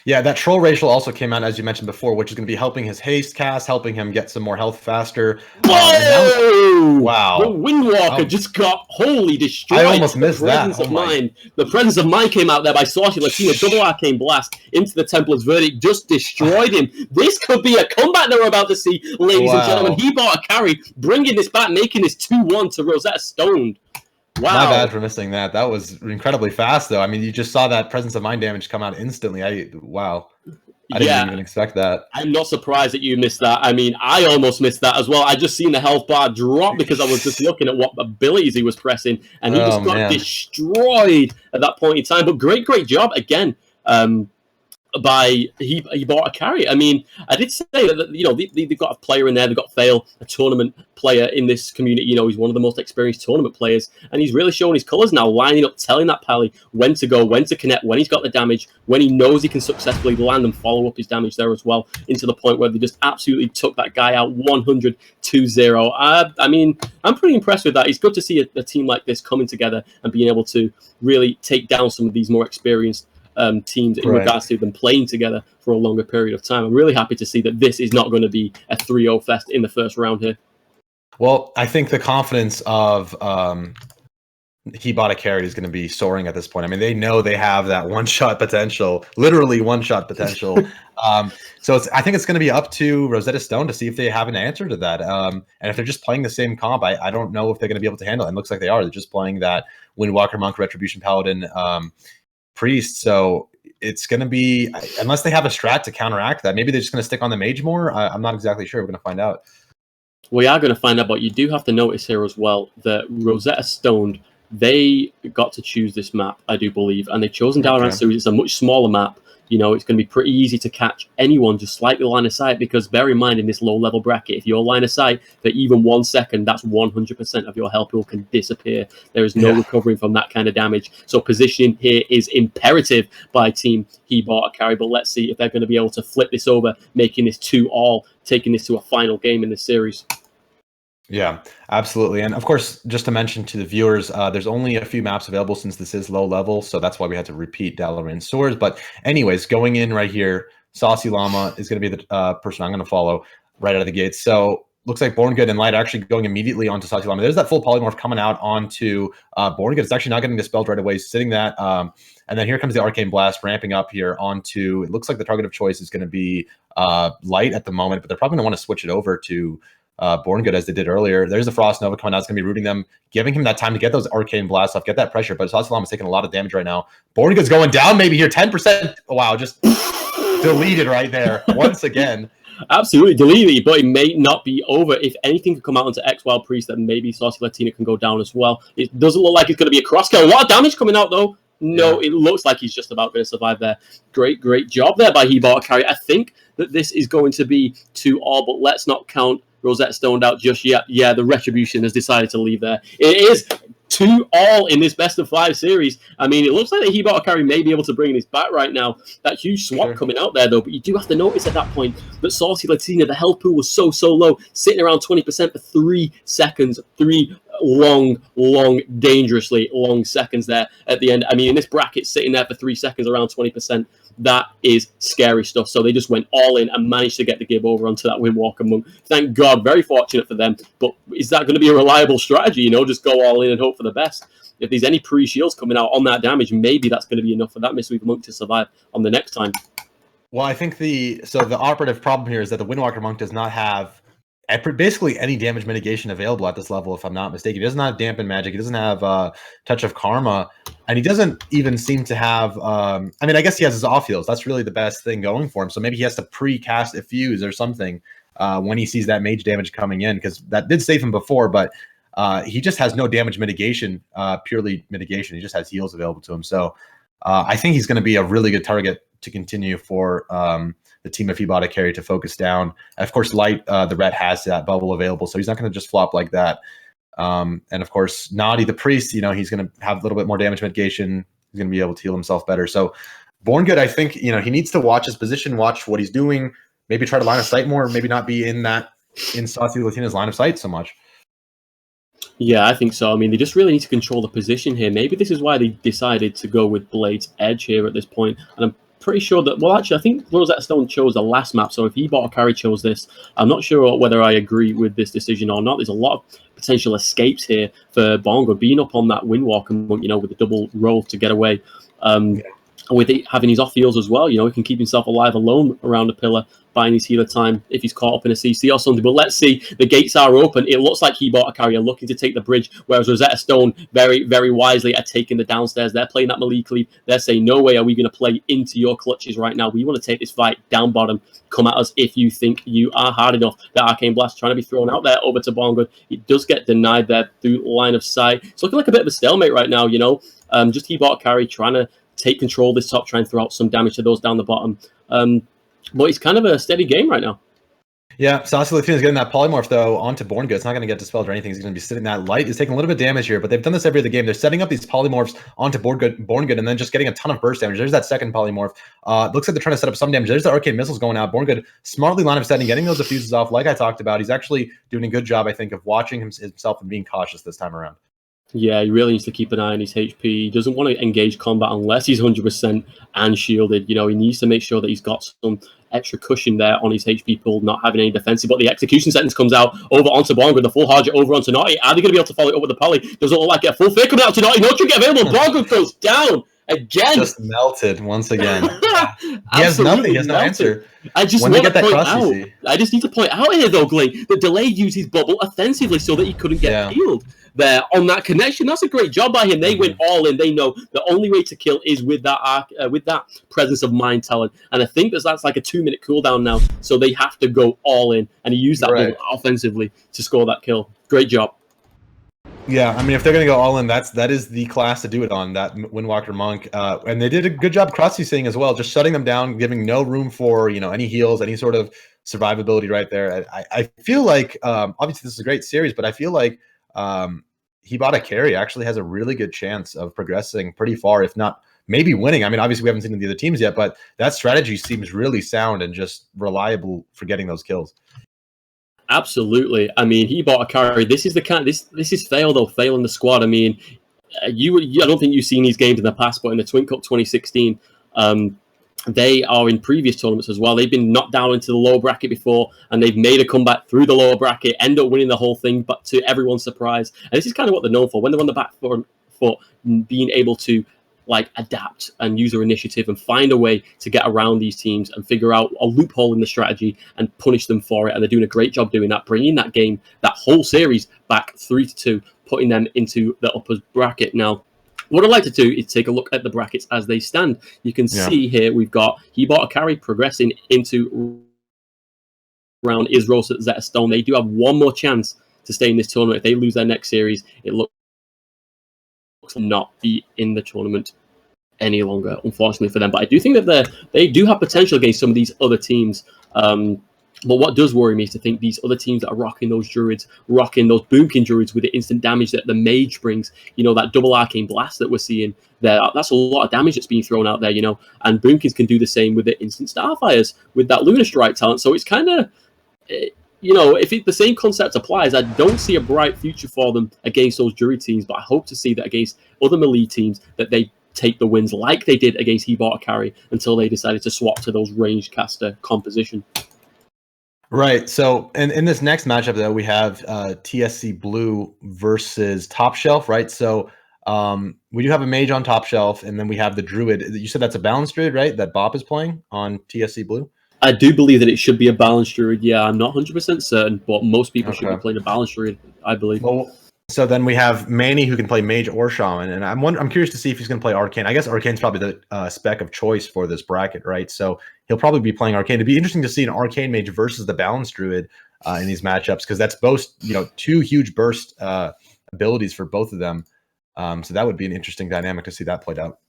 Yeah, that Troll Racial also came out, as you mentioned before, which is going to be helping his haste cast, helping him get some more health faster. Wow! The Windwalker just got wholly destroyed. I almost missed that. The Presence of Mind came out there by Saucy Latina, double Arcane Blast into the Templar's Verdict, just destroyed him. This could be a comeback that we're about to see, ladies and gentlemen. Hibata Carry bringing this back, making this 2-1 to Rosetta Stone. Wow. My bad for missing that. That was incredibly fast, though. I mean, you just saw that Presence of Mind damage come out instantly. Wow. I didn't even expect that. I'm not surprised that you missed that. I mean, I almost missed that as well. I just seen the health bar drop because I was just looking at what abilities he was pressing, and he just got destroyed at that point in time. But great job again. By he bought a carry. I mean, I did say that they've got a player in there. They've got Fail, a tournament player in this community. He's one of the most experienced tournament players, and he's really showing his colours now, lining up, telling that Pally when to go, when to connect, when he's got the damage, when he knows he can successfully land and follow up his damage there as well, into the point where they just absolutely took that guy out 100-0. I mean, I'm pretty impressed with that. It's good to see a team like this coming together and being able to really take down some of these more experienced teams in regards to them playing together for a longer period of time. I'm really happy to see that this is not going to be a 3-0 fest in the first round here. Well, I think the confidence of he bought a carry is going to be soaring at this point. I mean, they know they have that one-shot potential, literally one-shot potential. So I think it's going to be up to Rosetta Stone to see if they have an answer to that. And if they're just playing the same comp, I don't know if they're going to be able to handle it. It looks like they are. They're just playing that Windwalker Monk, Retribution Paladin, Priest. So it's going to be, unless they have a strat to counteract that, maybe they're just going to stick on the mage more. I'm not exactly sure. We're going to find out. We are going to find out, but you do have to notice here as well that Rosetta Stone, they got to choose this map, I do believe, and they've chosen Dalaran Series. It's a much smaller map. It's going to be pretty easy to catch anyone just slightly line of sight, because bear in mind, in this low-level bracket, if you're line of sight for even 1 second, that's 100% of your health pool can disappear. There is no recovering from that kind of damage. So positioning here is imperative by Team He Bought a Carry, but let's see if they're going to be able to flip this over, making this 2-all, taking this to a final game in this series. Yeah, absolutely. And of course, just to mention to the viewers, there's only a few maps available since this is low level, so that's why we had to repeat Dalaran Swords. But anyways, going in right here, Saucy Llama is going to be the person I'm going to follow right out of the gates. So looks like Born Good and Light actually going immediately onto Saucy Llama. There's that full polymorph coming out onto Born Good. It's actually not getting dispelled right away, sitting that. And then here comes the Arcane Blast ramping up here onto, it looks like the target of choice is going to be Light at the moment, but they're probably going to want to switch it over to Born Good as they did earlier. There's the Frost Nova coming out. It's going to be rooting them, giving him that time to get those Arcane Blasts off, get that pressure. But Saucy Llama is taking a lot of damage right now. Born Good's going down maybe here, 10%. Wow, just deleted right there once again. Absolutely deleted, but it may not be over. If anything could come out onto X Wild Priest, then maybe Saucy Latina can go down as well. It doesn't look like it's going to be a cross kill. A lot of damage coming out though. No, It looks like he's just about going to survive there. Great job there by He Bought a Carry. I think that this is going to be 2-all, but let's not count Rosetta Stone out just yet. Yeah, the Retribution has decided to leave there. It is 2-all in this best of 5 series. I mean, it looks like that He Bought a Carry may be able to bring this back right now. That huge swap coming out there, though. But you do have to notice at that point that Saucy Latina, the health pool was so low, sitting around 20% for 3 seconds. 3 long, dangerously long seconds there at the end. I mean, in this bracket, sitting there for 3 seconds, around 20%, that is scary stuff. So they just went all in and managed to get the give over onto that Windwalker Monk. Thank God, very fortunate for them. But is that going to be a reliable strategy? Just go all in and hope for the best. If there's any pre-shields coming out on that damage, maybe that's going to be enough for that Mistweaver Monk to survive on the next time. Well, I think the operative problem here is that the Windwalker Monk does not have basically any damage mitigation available at this level, if I'm not mistaken. He doesn't have Dampen Magic. He doesn't have Touch of Karma. And he doesn't even seem to have... I mean, I guess he has his off heals. That's really the best thing going for him. So maybe he has to pre-cast a Fuse or something when he sees that mage damage coming in, because that did save him before, but he just has no damage mitigation, purely mitigation. He just has heals available to him. So I think he's going to be a really good target to continue for the team if he bought a carry to focus down. And of course, Light, the red has that bubble available, so he's not going to just flop like that. And of course, Naughty, the priest, he's going to have a little bit more damage mitigation. He's going to be able to heal himself better. So Born Good, I think, he needs to watch his position, watch what he's doing, maybe try to line of sight more, maybe not be in Saucy Latina's line of sight so much. Yeah, I think so. I mean, they just really need to control the position here. Maybe this is why they decided to go with Blade's Edge here at this point. And I'm pretty sure that, well, actually, I think Rosetta Stone chose the last map. So if He Bought a Carry chose this, I'm not sure whether I agree with this decision or not. There's a lot of potential escapes here for Bongo being up on that Windwalker, with the double roll to get away. with it having his off heals as well, he can keep himself alive alone around the pillar, buying his healer time if he's caught up in a CC or something. But let's see, the gates are open. It looks like he bought a carrier looking to take the bridge, whereas Rosetta Stone very, very wisely are taking the downstairs. They're playing that melee cleave. They're saying, no way are we going to play into your clutches right now. We want to take this fight down bottom. Come at us if you think you are hard enough. The Arcane Blast trying to be thrown out there over to Bongood. It does get denied there through line of sight. It's looking like a bit of a stalemate right now, just he bought a carry, trying to take control of this top, try and throw out some damage to those down the bottom. But it's kind of a steady game right now. Yeah, Saucy Latina's getting that polymorph, though, onto Borngood. It's not going to get dispelled or anything. He's going to be sitting that light. Is taking a little bit of damage here, but they've done this every other game. They're setting up these polymorphs onto Borngood and then just getting a ton of burst damage. There's that second polymorph. Looks like they're trying to set up some damage. There's the arcane missiles going out. Borngood smartly line of setting, getting those diffuses off, like I talked about. He's actually doing a good job, I think, of watching himself and being cautious this time around. Yeah, he really needs to keep an eye on his HP. He doesn't want to engage combat unless he's 100% and shielded. He needs to make sure that he's got some extra cushion there on his HP pool, not having any defensive. But the execution sentence comes out over onto Bongo, the full Harja over onto Naughty. Are they going to be able to follow it up with the poly? Doesn't look like it. A full fake coming out to Naughty. No trick available. Bongo goes down again. Just melted once again. He has nothing. He has no answer. I just want to point out. I just need to point out here, though, Glenn, that Delay used his bubble offensively so that he couldn't get healed there on that connection. That's a great job by him. They went all in. They know the only way to kill is with that presence of mind talent. And I think that's like a 2-minute cooldown now, so they have to go all in. And he used that bubble offensively to score that kill. Great job. Yeah, I mean, if they're going to go all in, that is the class to do it on, that Windwalker Monk. And they did a good job cross-CCing as well, just shutting them down, giving no room for, any heals, any sort of survivability right there. I feel like, obviously this is a great series, but I feel like Hibata Carry actually has a really good chance of progressing pretty far, if not maybe winning. I mean, obviously we haven't seen the other teams yet, but that strategy seems really sound and just reliable for getting those kills. Absolutely. I mean, he bought a carry. This is the kind. This is fail though. Fail in the squad. I mean, I don't think you've seen these games in the past, but in the Twin Cup 2016, they are in previous tournaments as well. They've been knocked down into the lower bracket before, and they've made a comeback through the lower bracket, end up winning the whole thing, but to everyone's surprise. And this is kind of what they're known for. When they're on the back foot, being able to adapt and use their initiative and find a way to get around these teams and figure out a loophole in the strategy and punish them for it. And they're doing a great job doing that, bringing that game, that whole series back 3-2, putting them into the upper bracket. Now, what I'd like to do is take a look at the brackets as they stand. You can see here we've got He Bought a Carry progressing into round is Rose at Zeta Stone. They do have one more chance to stay in this tournament. If they lose their next series, it looks not be in the tournament any longer, unfortunately for them. But I do think that they do have potential against some of these other teams. But what does worry me is to think these other teams that are rocking those druids, rocking those boomkin druids with the instant damage that the mage brings, that double arcane blast that we're seeing there, that's a lot of damage that's being thrown out there, and boomkins can do the same with the instant starfires with that Lunar Strike talent. So it's kind of, if the same concept applies, I don't see a bright future for them against those druid teams, but I hope to see that against other melee teams that they take the wins like they did against He Bought a Carry until they decided to swap to those ranged caster composition. Right. So in this next matchup, though, we have TSC Blue versus Top Shelf, right? So we do have a mage on Top Shelf, and then we have the druid. You said that's a balanced druid, right? That Bob is playing on TSC Blue? I do believe that it should be a balanced druid. Yeah, I'm not 100% certain, but most people should be playing a balanced druid, I believe. Well, so then we have Manny, who can play mage or shaman, and I'm curious to see if he's going to play arcane. I guess arcane's probably the spec of choice for this bracket, right? So he'll probably be playing arcane. It'd be interesting to see an arcane mage versus the balanced druid in these matchups, because that's both two huge burst abilities for both of them. So that would be an interesting dynamic to see that played out.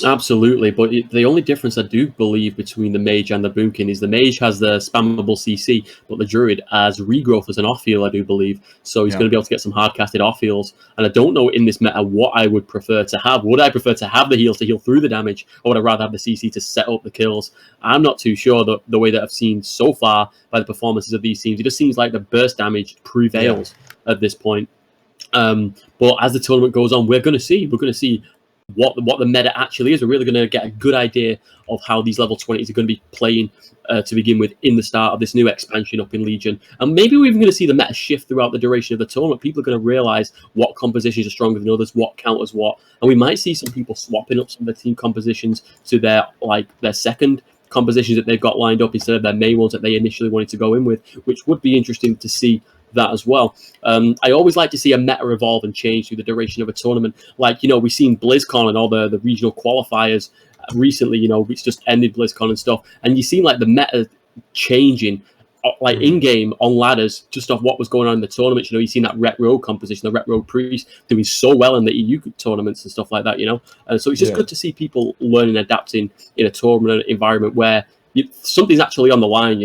Absolutely, but the only difference I do believe between the mage and the boomkin is the mage has the spammable CC, but the druid has regrowth as an off heal, I do believe. So he's going to be able to get some hard casted off heals. And I don't know in this meta what I would prefer to have. Would I prefer to have the heals to heal through the damage, or would I rather have the CC to set up the kills? I'm not too sure. The way that I've seen so far by the performances of these teams, it just seems like the burst damage prevails at this point. But as the tournament goes on, we're going to see what the meta actually is. We're really going to get a good idea of how these level 20s are going to be playing to begin with in the start of this new expansion up in Legion. And maybe we're even going to see the meta shift throughout the duration of the tournament. People are going to realize what compositions are stronger than others, what counters what. And we might see some people swapping up some of their team compositions to their second compositions that they've got lined up instead of their main ones that they initially wanted to go in with, which would be interesting to see that as well. I always like to see a meta evolve and change through the duration of a tournament. Like, we've seen BlizzCon and all the regional qualifiers recently, it's just ended BlizzCon and stuff. And you see like the meta changing like in-game on ladders just off what was going on in the tournament. You've seen that Ret Rogue composition, the Ret Rogue Priest doing so well in the EU tournaments and stuff like that, So it's just good to see people learning and adapting in a tournament environment where something's actually on the line,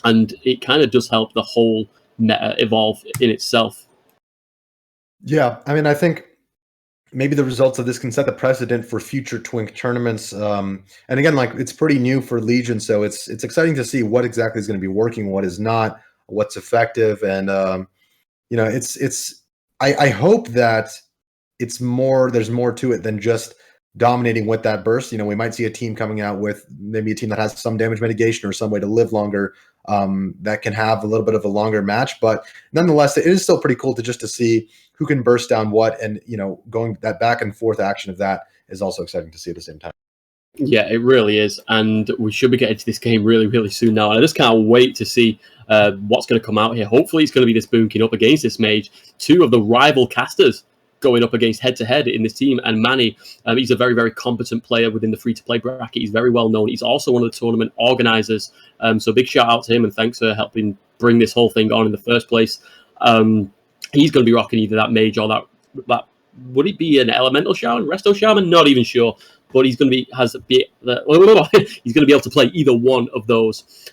and it kind of does help the whole meta evolve in itself. Yeah, I mean, I think maybe the results of this can set the precedent for future Twink tournaments. And again, like, it's pretty new for Legion, so it's exciting to see what exactly is going to be working, what is not, what's effective, and I hope that there's more to it than just dominating with that burst. We might see a team coming out with maybe a team that has some damage mitigation or some way to live longer, that can have a little bit of a longer match. But nonetheless, it is still pretty cool to see who can burst down what, and going that back and forth action of that is also exciting to see at the same time. Yeah, it really is, and we should be getting to this game really, really soon now. And I just can't wait to see what's going to come out here. Hopefully, it's going to be this Boomkin up against this mage, two of the rival casters going up against head-to-head in this team. And Manny, he's a very, very competent player within the free-to-play bracket. He's very well known. He's also one of the tournament organizers. So big shout out to him, and thanks for helping bring this whole thing on in the first place. He's going to be rocking either that mage or that would it be an elemental shaman, resto shaman? Not even sure. But he's going to he's going to be able to play either one of those.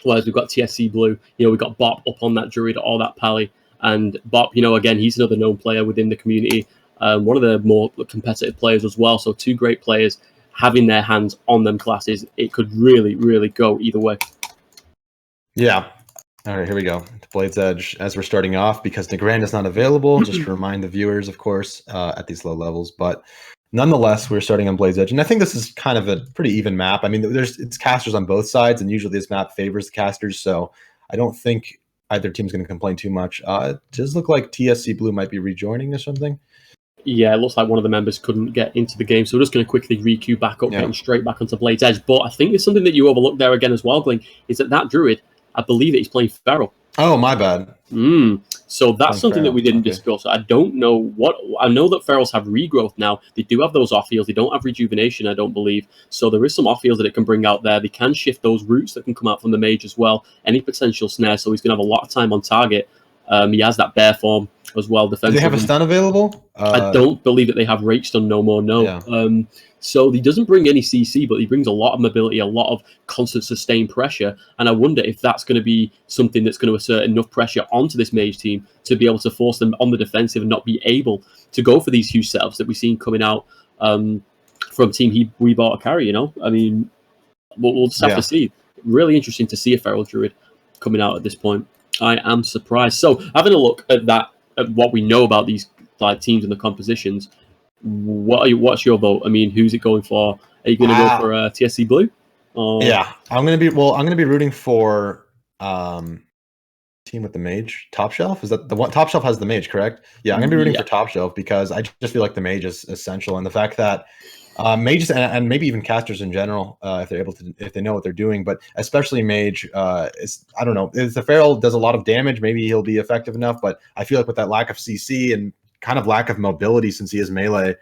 Whereas we've got TSC Blue, we've got Bop up on that Druid or that Pally. And Bop, again, he's another known player within the community, one of the more competitive players as well. So two great players having their hands on them classes. It could really, really go either way. Yeah. All right, here we go. To Blade's Edge as we're starting off, because Negrand is not available, just to remind the viewers, of course, at these low levels. But nonetheless, we're starting on Blade's Edge. And I think this is kind of a pretty even map. I mean, it's casters on both sides, and usually this map favors the casters. So I don't think either team's going to complain too much. It does look like TSC Blue might be rejoining or something. Yeah, it looks like one of the members couldn't get into the game, so we're just going to quickly re-queue back up, getting straight back onto Blade's Edge. But I think there's something that you overlooked there again as well, Glenn, is that Druid, I believe that he's playing Feral. Oh, my bad. So that's something that we didn't discuss. I don't know I know that Ferals have regrowth now. They do have those off heals. They don't have rejuvenation, I don't believe. So there is some off heals that it can bring out there. They can shift those roots that can come out from the mage as well. Any potential snare, so he's going to have a lot of time on target. He has that bear form as well. Do they have a stun available? I don't believe that they have rage stun no more, no. Yeah. So he doesn't bring any CC, but he brings a lot of mobility, a lot of constant sustained pressure. And I wonder if that's going to be something that's going to assert enough pressure onto this mage team to be able to force them on the defensive and not be able to go for these huge setups that we've seen coming out from Team We Bought a Carry, I mean, we'll just have to see. Really interesting to see a Feral Druid coming out at this point. I am surprised. So having a look at that, at what we know about these teams and the compositions, what's your vote? I mean, who's it going for? Are you going to go for TSC Blue? Yeah, I'm going to be rooting for team with the mage. Top Shelf, is that the one? Top Shelf has the mage, correct? Yeah, I'm going to be rooting for Top Shelf because I just feel like the mage is essential, and the fact that mages and maybe even casters in general, if they know what they're doing, but especially mage, I don't know. If the Feral does a lot of damage, maybe he'll be effective enough. But I feel like with that lack of CC and kind of lack of mobility, since he is melee,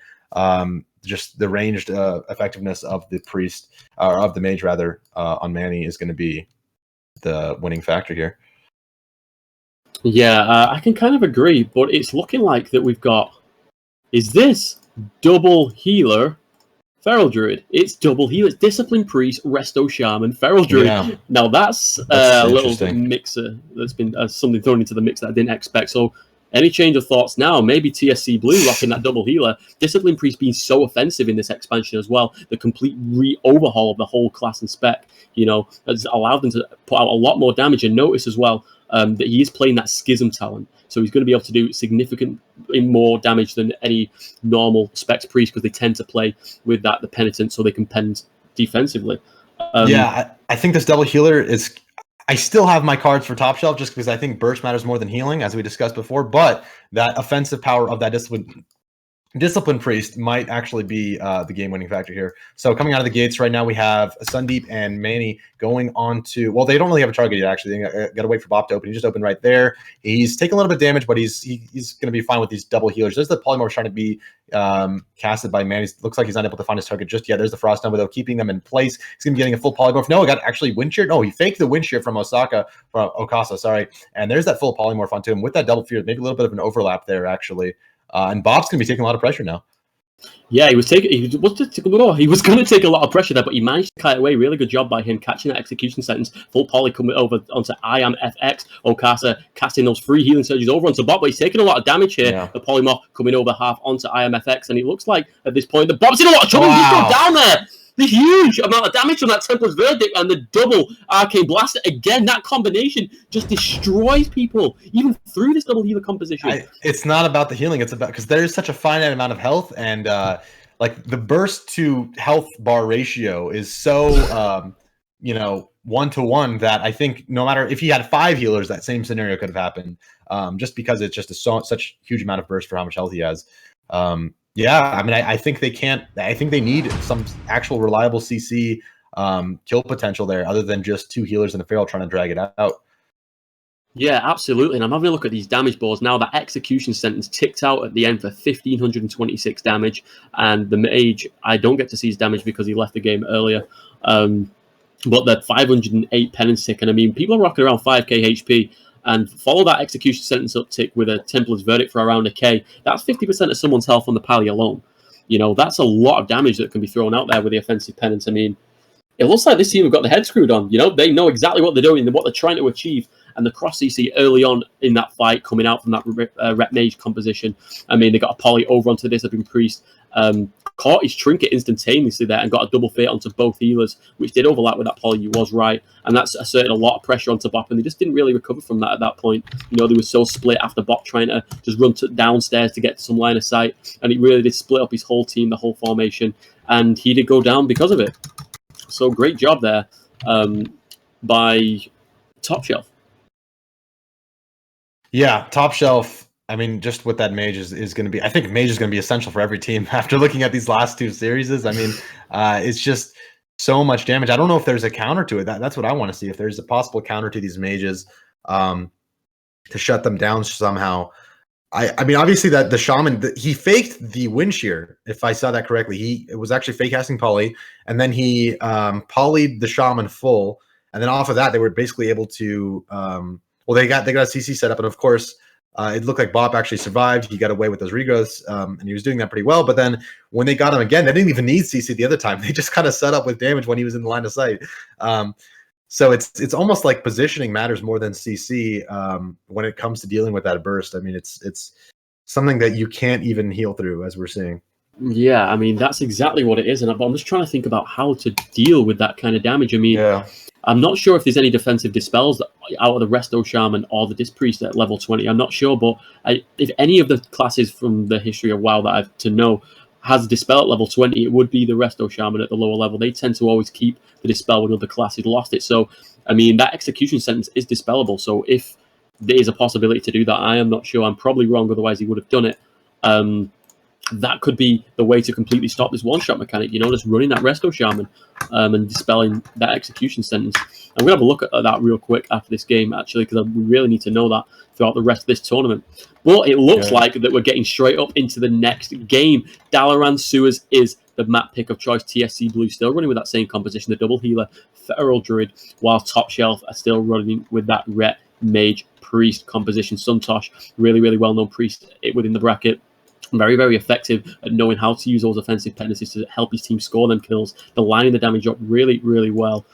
just the ranged effectiveness of the priest or of the mage rather on Manny is going to be the winning factor here. Yeah, I can kind of agree, but it's looking like that we've got. Is this double healer? Feral Druid. It's double heal. It's Discipline Priest, Resto Shaman, Feral Druid. Yeah. Now that's a little mixer that's been something thrown into the mix that I didn't expect. So any change of thoughts now? Maybe TSC Blue rocking that double healer. Discipline Priest being so offensive in this expansion as well. The complete overhaul of the whole class and spec, has allowed them to put out a lot more damage. And notice as well, that he is playing that Schism talent. So he's going to be able to do significant more damage than any normal Specs Priest, because they tend to play with the Penitent, so they can pend defensively. I think this double healer is... I still have my cards for top shelf just because I think burst matters more than healing, as we discussed before, but that offensive power of that Discipline Priest might actually be the game-winning factor here. So coming out of the gates right now, we have Sundeep and Manny going on to... Well, they don't really have a target yet, actually. They got to wait for Bop to open. He just opened right there. He's taking a little bit of damage, but he's going to be fine with these double healers. There's the Polymorph trying to be casted by Manny. Looks like he's not able to find his target just yet. There's the Frost Nova, though, keeping them in place. He's going to be getting a full Polymorph. No, he got actually Wind Shear. No, he faked the Wind Shear from Okasa, sorry. And there's that full Polymorph onto him with that double fear. Maybe a little bit of an overlap there, actually. And Bob's going to be taking a lot of pressure now. Yeah, he was going to take a lot of pressure there, but he managed to kite away. Really good job by him catching that execution sentence. Full poly coming over onto I Am FX. Okasa casting those free healing surges over onto Bob, but he's taking a lot of damage here. Yeah. The polymorph coming over half onto I Am FX, and it looks like at this point the Bob's in a lot of trouble. He's gone down there. The huge amount of damage on that Templar's Verdict and the double Arcane Blast. Again, that combination just destroys people, even through this double healer composition. It's not about the healing. It's about... because there is such a finite amount of health, and like the burst to health bar ratio is so, 1-to-1 that I think no matter if he had 5 healers, that same scenario could have happened, just because it's just such huge amount of burst for how much health he has. Yeah, I mean, I think they can't... I think they need some actual reliable CC kill potential there, other than just 2 healers and a Feral trying to drag it out. Yeah, absolutely. And I'm having a look at these damage boards now. That execution sentence ticked out at the end for 1,526 damage. And the mage, I don't get to see his damage because he left the game earlier. But the 508 penance tick. And I mean, people are rocking around 5k HP. And follow that execution sentence uptick with a Templar's Verdict for around a K. That's 50% of someone's health on the pally alone. You know, that's a lot of damage that can be thrown out there with the offensive penance. I mean, it looks like this team have got the head screwed on. You know, they know exactly what they're doing and what they're trying to achieve. And the cross CC early on in that fight, coming out from that rep mage composition. I mean, they got a poly over onto this Discipline Priest. Caught his trinket instantaneously there and got a double fate onto both healers, which did overlap with that poly. You was right, and that's asserted a lot of pressure onto Bop, and they just didn't really recover from that at that point. You know, they were so split after Bop trying to just run downstairs to get to some line of sight, and it really did split up his whole team, the whole formation, and he did go down because of it. So great job there by Top Shelf. Yeah, Top Shelf. I mean, just what that mage is going to be. I think mage is going to be essential for every team after looking at these last 2 series. I mean, it's just so much damage. I don't know if there's a counter to it. That's what I want to see. If there's a possible counter to these mages to shut them down somehow. I mean, obviously that the shaman, he faked the Wind Shear, if I saw that correctly. It was actually fake casting poly, and then he polyed the shaman full, and then off of that they were basically able to they got a CC set up, and of course it looked like Bop actually survived. He got away with those regrowths, and he was doing that pretty well. But then when they got him again, they didn't even need CC the other time. They just kind of set up with damage when he was in the line of sight. So it's almost like positioning matters more than CC when it comes to dealing with that burst. I mean, it's something that you can't even heal through, as we're seeing. Yeah, I mean, that's exactly what it is. And I'm just trying to think about how to deal with that kind of damage. I mean, I'm not sure if there's any defensive dispels out of the Resto Shaman or the Disc Priest at level 20. I'm not sure, but if any of the classes from the history of WoW that I've to know has a dispel at level 20, it would be the Resto Shaman at the lower level. They tend to always keep the dispel when other classes lost it. So, I mean, that execution sentence is dispellable. So if there is a possibility to do that, I am not sure. I'm probably wrong, otherwise he would have done it. That could be the way to completely stop this one-shot mechanic, you know, just running that Resto Shaman and dispelling that execution sentence. I'm going to have a look at that real quick after this game, actually, because we really need to know that throughout the rest of this tournament. But it looks like that we're getting straight up into the next game. Dalaran Sewers is the map pick of choice. TSC Blue still running with that same composition, the double healer, Feral Druid, while Top Shelf are still running with that Ret Mage Priest composition. Suntosh, really, really well-known priest within the bracket. Very, very effective at knowing how to use those offensive tendencies to help his team score them kills. They're lining the damage up really, really well.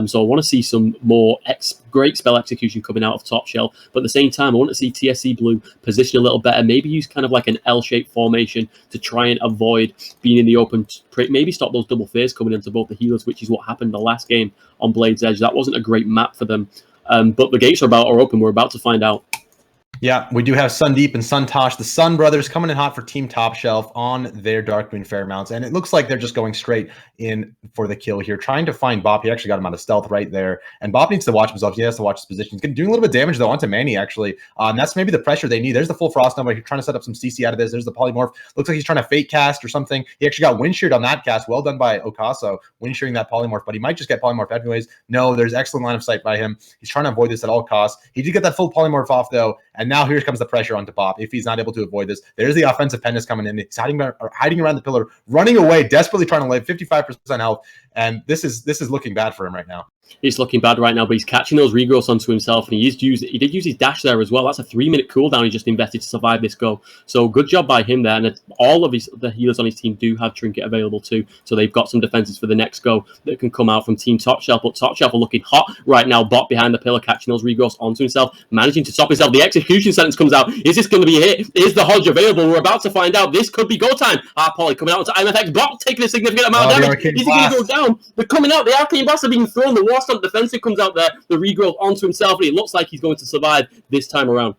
So I want to see some more great spell execution coming out of Top Shelf. But at the same time, I want to see TSC Blue position a little better. Maybe use kind of like an L-shaped formation to try and avoid being in the open. Maybe stop those double fears coming into both the healers, which is what happened the last game on Blade's Edge. That wasn't a great map for them. But the gates are open. We're about to find out. Yeah, we do have Sundeep and Suntosh, the Sun brothers, coming in hot for Team Top Shelf on their Darkwing Fairmounts. And it looks like they're just going straight in for the kill here, trying to find Bop. He actually got him out of stealth right there. And Bop needs to watch himself. He has to watch his position. He's doing a little bit of damage, though, onto Manny, actually. And that's maybe the pressure they need. There's the full Frost Nova. He's trying to set up some CC out of this. There's the Polymorph. Looks like he's trying to fake cast or something. He actually got Wind Sheared on that cast. Well done by Okaso, Wind Shearing that Polymorph. But he might just get Polymorph anyways. No, there's excellent line of sight by him. He's trying to avoid this at all costs. He did get that full Polymorph off, though. And now here comes the pressure onto Bop if he's not able to avoid this. There's the offensive Pendus coming in. He's hiding around the pillar, running away, desperately trying to live, 55% health. And this is looking bad for him right now. He's looking bad right now, but he's catching those regrowths onto himself, and he did use his dash there as well. That's a 3-minute cooldown he just invested to survive this go. So good job by him there. And all of the healers on his team do have Trinket available too, so they've got some defenses for the next go that can come out from Team Top Shelf. But Top Shelf are looking hot right now. Bot behind the pillar, catching those regrowths onto himself, managing to stop himself. The execution sentence comes out. Is this going to be a hit? Is the Hodge available? We're about to find out. This could be go time. Poly coming out into IMFX. Bot taking a significant amount of damage. Is he going to go down? They're coming out. The Arcane Blast are being thrown. The War Stomp defensive comes out there, the regrowth onto himself, and it looks like he's going to survive this time around.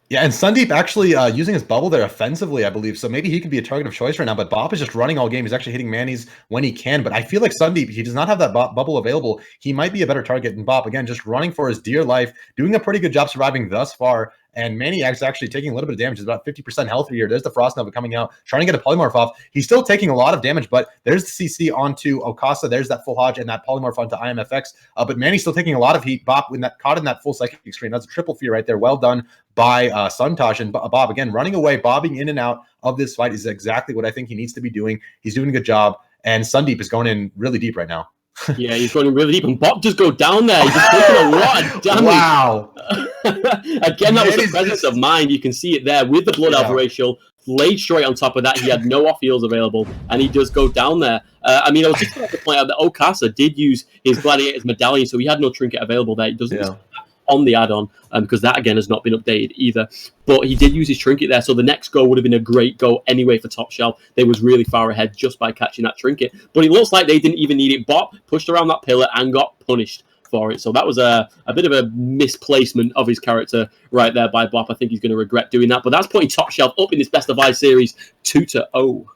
Yeah, and Sundeep actually using his bubble there offensively, I believe. So maybe he could be a target of choice right now. But Bop is just running all game. He's actually hitting Manny's when he can. But I feel like Sundeep, he does not have that bubble available. He might be a better target than Bop. Again, just running for his dear life, doing a pretty good job surviving thus far. And Manny is actually taking a little bit of damage. He's about 50% health here. There's the Frost Nova coming out, trying to get a Polymorph off. He's still taking a lot of damage, but there's the CC onto Okasa. There's that full Hodge and that Polymorph onto IMFX. But Manny's still taking a lot of heat. Bop caught in that full Psychic Extreme. That's a triple fear right there. Well done by Suntosh. And Bob, again, running away, bobbing in and out of this fight is exactly what I think he needs to be doing. He's doing a good job. And Sundeep is going in really deep right now. Yeah, he's going really deep, and Bop just go down there. He's just taking a lot of damage. Wow. Again, that was the presence of mind. You can see it there with the Blood Alpha ratio laid straight on top of that. He had no off heals available, and he does go down there. I mean, I was just about to point out that Okasa did use his Gladiator's medallion, so he had no trinket available there. He doesn't on the add-on, because that again has not been updated either. But he did use his trinket there, so the next go would have been a great go anyway for Top Shelf. They was really far ahead just by catching that trinket. But it looks like they didn't even need it. Bop pushed around that pillar and got punished for it. So that was a bit of a misplacement of his character right there by Bop. I think he's going to regret doing that. But that's putting Top Shelf up in this Best of 5 series 2-0.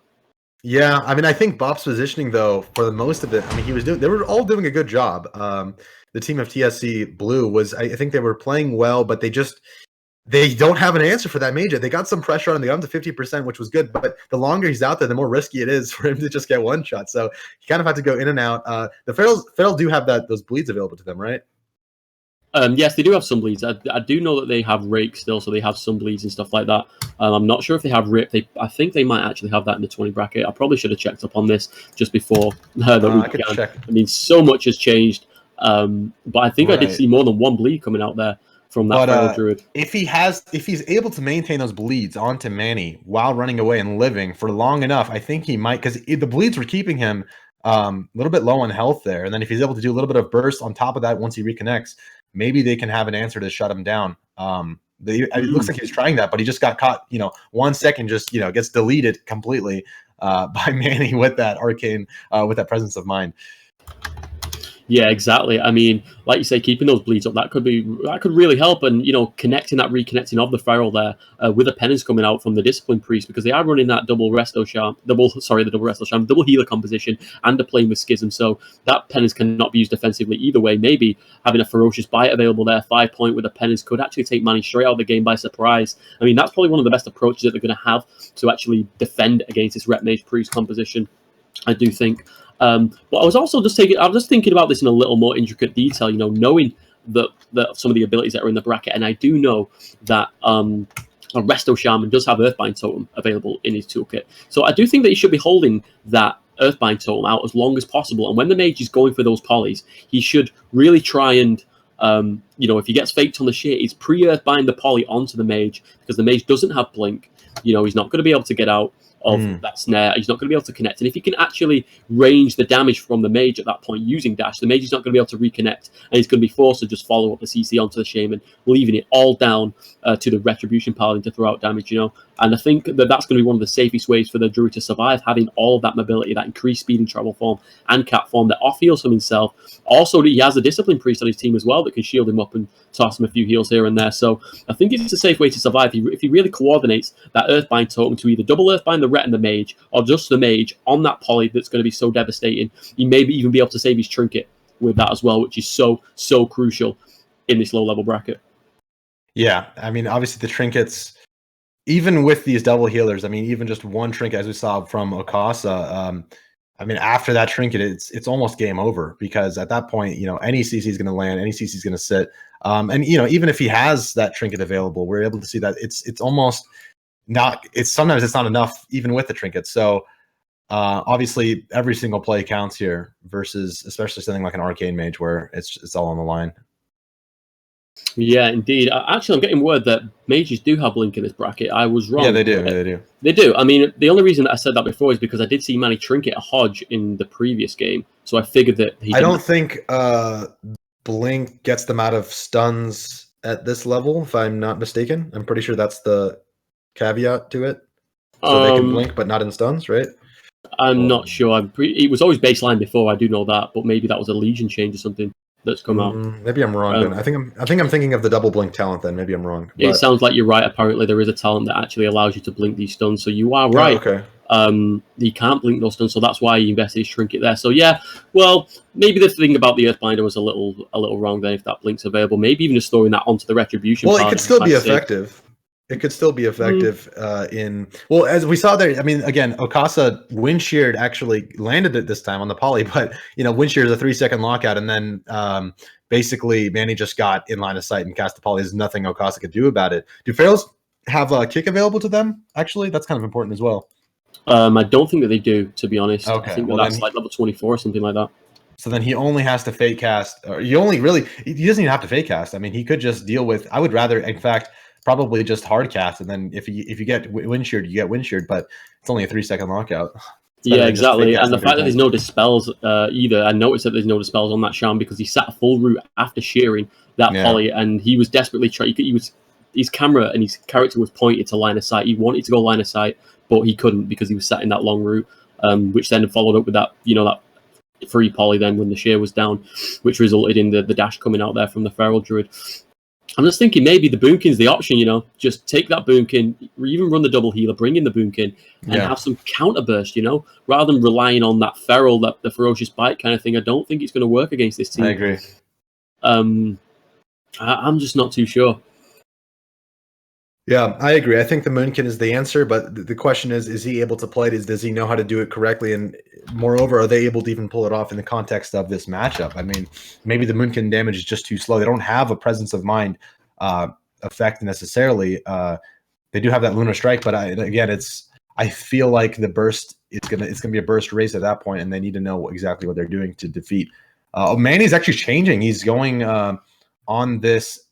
Yeah, I mean, I think Bop's positioning, though, for the most of it, I mean, they were all doing a good job. The team of TSC Blue was, I think they were playing well, but they don't have an answer for that mage. They got some pressure on him. They got him to 50%, which was good, but the longer he's out there, the more risky it is for him to just get one shot. So he kind of had to go in and out. The Ferals do have those bleeds available to them, right? Yes, they do have some bleeds. I do know that they have Rake still, so they have some bleeds and stuff like that. I'm not sure if they have Rip. I think they might actually have that in the 20 bracket. I probably should have checked up on this just before I could check. I mean, so much has changed. But I think I did see more than one bleed coming out there from that Feral Druid. If he's able to maintain those bleeds onto Manny while running away and living for long enough, I think he might, because the bleeds were keeping him a little bit low on health there. And then if he's able to do a little bit of burst on top of that once he reconnects, maybe they can have an answer to shut him down. It looks like he was trying that, but he just got caught, 1 second, just, gets deleted completely by Manny with that arcane, with that presence of mind. Yeah, exactly. I mean, like you say, keeping those bleeds up, that could really help. And, reconnecting of the Feral there with a penance coming out from the Discipline Priest, because they are running that double healer composition and a playing with Schism. So that penance cannot be used defensively either way. Maybe having a Ferocious Bite available there, 5-point with a penance, could actually take Manny straight out of the game by surprise. I mean, that's probably one of the best approaches that they're going to have to actually defend against this Rep Mage Priest composition, I do think. But I was also just thinking about this in a little more intricate detail, knowing that some of the abilities that are in the bracket, and I do know that a Resto Shaman does have Earthbind Totem available in his toolkit. So I do think that he should be holding that Earthbind Totem out as long as possible. And when the mage is going for those polys, he should really try and, if he gets faked on the shit, he's pre-Earthbind the poly onto the mage, because the mage doesn't have Blink. He's not going to be able to get out of that snare. He's not going to be able to connect. And if he can actually range the damage from the mage at that point using dash, the mage is not going to be able to reconnect, and he's going to be forced to just follow up the CC onto the Shaman, leaving it all down to the Retribution Paladin to throw out damage, And I think that that's going to be one of the safest ways for the Druid to survive, having all of that mobility, that increased speed and travel form, and cat form that off heals from himself. Also, he has a Discipline Priest on his team as well that can shield him up up and toss him a few heals here and there. So I think it's a safe way to survive. If he really coordinates that Earthbind token to either double Earthbind the Ret and the Mage, or just the Mage on that poly that's going to be so devastating, he may even be able to save his Trinket with that as well, which is so crucial in this low-level bracket. Yeah, I mean, obviously the Trinkets, even with these double healers, I mean, even just one Trinket, as we saw from Okasa, I mean, after that Trinket, it's almost game over, because at that point, any CC is going to land, any CC is going to sit. And, even if he has that Trinket available, we're able to see that it's almost not, sometimes it's not enough even with the Trinket. So obviously every single play counts here, versus especially something like an Arcane Mage where it's all on the line. Yeah, indeed. Actually, I'm getting word that mages do have Blink in this bracket. I was wrong. Yeah, they do. They do. They do. I mean, the only reason that I said that before is because I did see Manny Trinket a Hodge in the previous game, so I figured that he. I don't think Blink gets them out of stuns at this level, if I'm not mistaken. I'm pretty sure that's the caveat to it. So they can blink, but not in stuns, right? I'm not sure. It was always baseline before. I do know that, but maybe that was a Legion change or something that's come out. Maybe I'm wrong. Then I think I'm thinking of the double blink talent. Then maybe I'm wrong. It sounds like you're right. Apparently, there is a talent that actually allows you to blink these stuns. So you are right. Oh, okay. He can't blink those stuns, so that's why he invested his Trinket there. So yeah, well, maybe the thing about the Earthbinder was a little wrong then. If that blink's available, maybe even just throwing that onto the Retribution. Well, it could still be effective. It could still be effective as we saw there. I mean, again, Okasa Wind Sheared actually landed it this time on the poly, but Wind Sheared is a 3-second lockout, and then basically Manny just got in line of sight and cast the poly. There's nothing Okasa could do about it. Do Pharaohs have a kick available to them? Actually, that's kind of important as well. I don't think that they do, to be honest. Okay. I think that's like level 24 or something like that. So then he only has to fake cast, or he doesn't even have to fake cast. I mean, he could just deal with. I would rather, in fact, probably just hard cast, and then if you get Wind Sheared, you get Wind Sheared, but it's only a 3-second lockout. Yeah, exactly. And the fact that there's no dispels either, I noticed that there's no dispels on that Sham because he sat a full route after shearing that poly, and he was desperately trying. His camera and his character was pointed to line of sight. He wanted to go line of sight, but he couldn't because he was sat in that long route, which then followed up with that, that free poly then when the shear was down, which resulted in the dash coming out there from the Feral Druid. I'm just thinking maybe the Boomkin's the option, just take that Boomkin, even run the double healer, bring in the Boomkin, and have some counter burst, rather than relying on that Feral, the ferocious bite kind of thing. I don't think it's going to work against this team. I agree. I'm just not too sure. Yeah, I agree. I think the Moonkin is the answer, but the question is he able to play it? Does he know how to do it correctly? And moreover, are they able to even pull it off in the context of this matchup? I mean, maybe the Moonkin damage is just too slow. They don't have a presence of mind effect necessarily. They do have that Lunar Strike, but I feel like the burst it's gonna be a burst race at that point, and they need to know exactly what they're doing to defeat. Manny's actually changing. He's going on this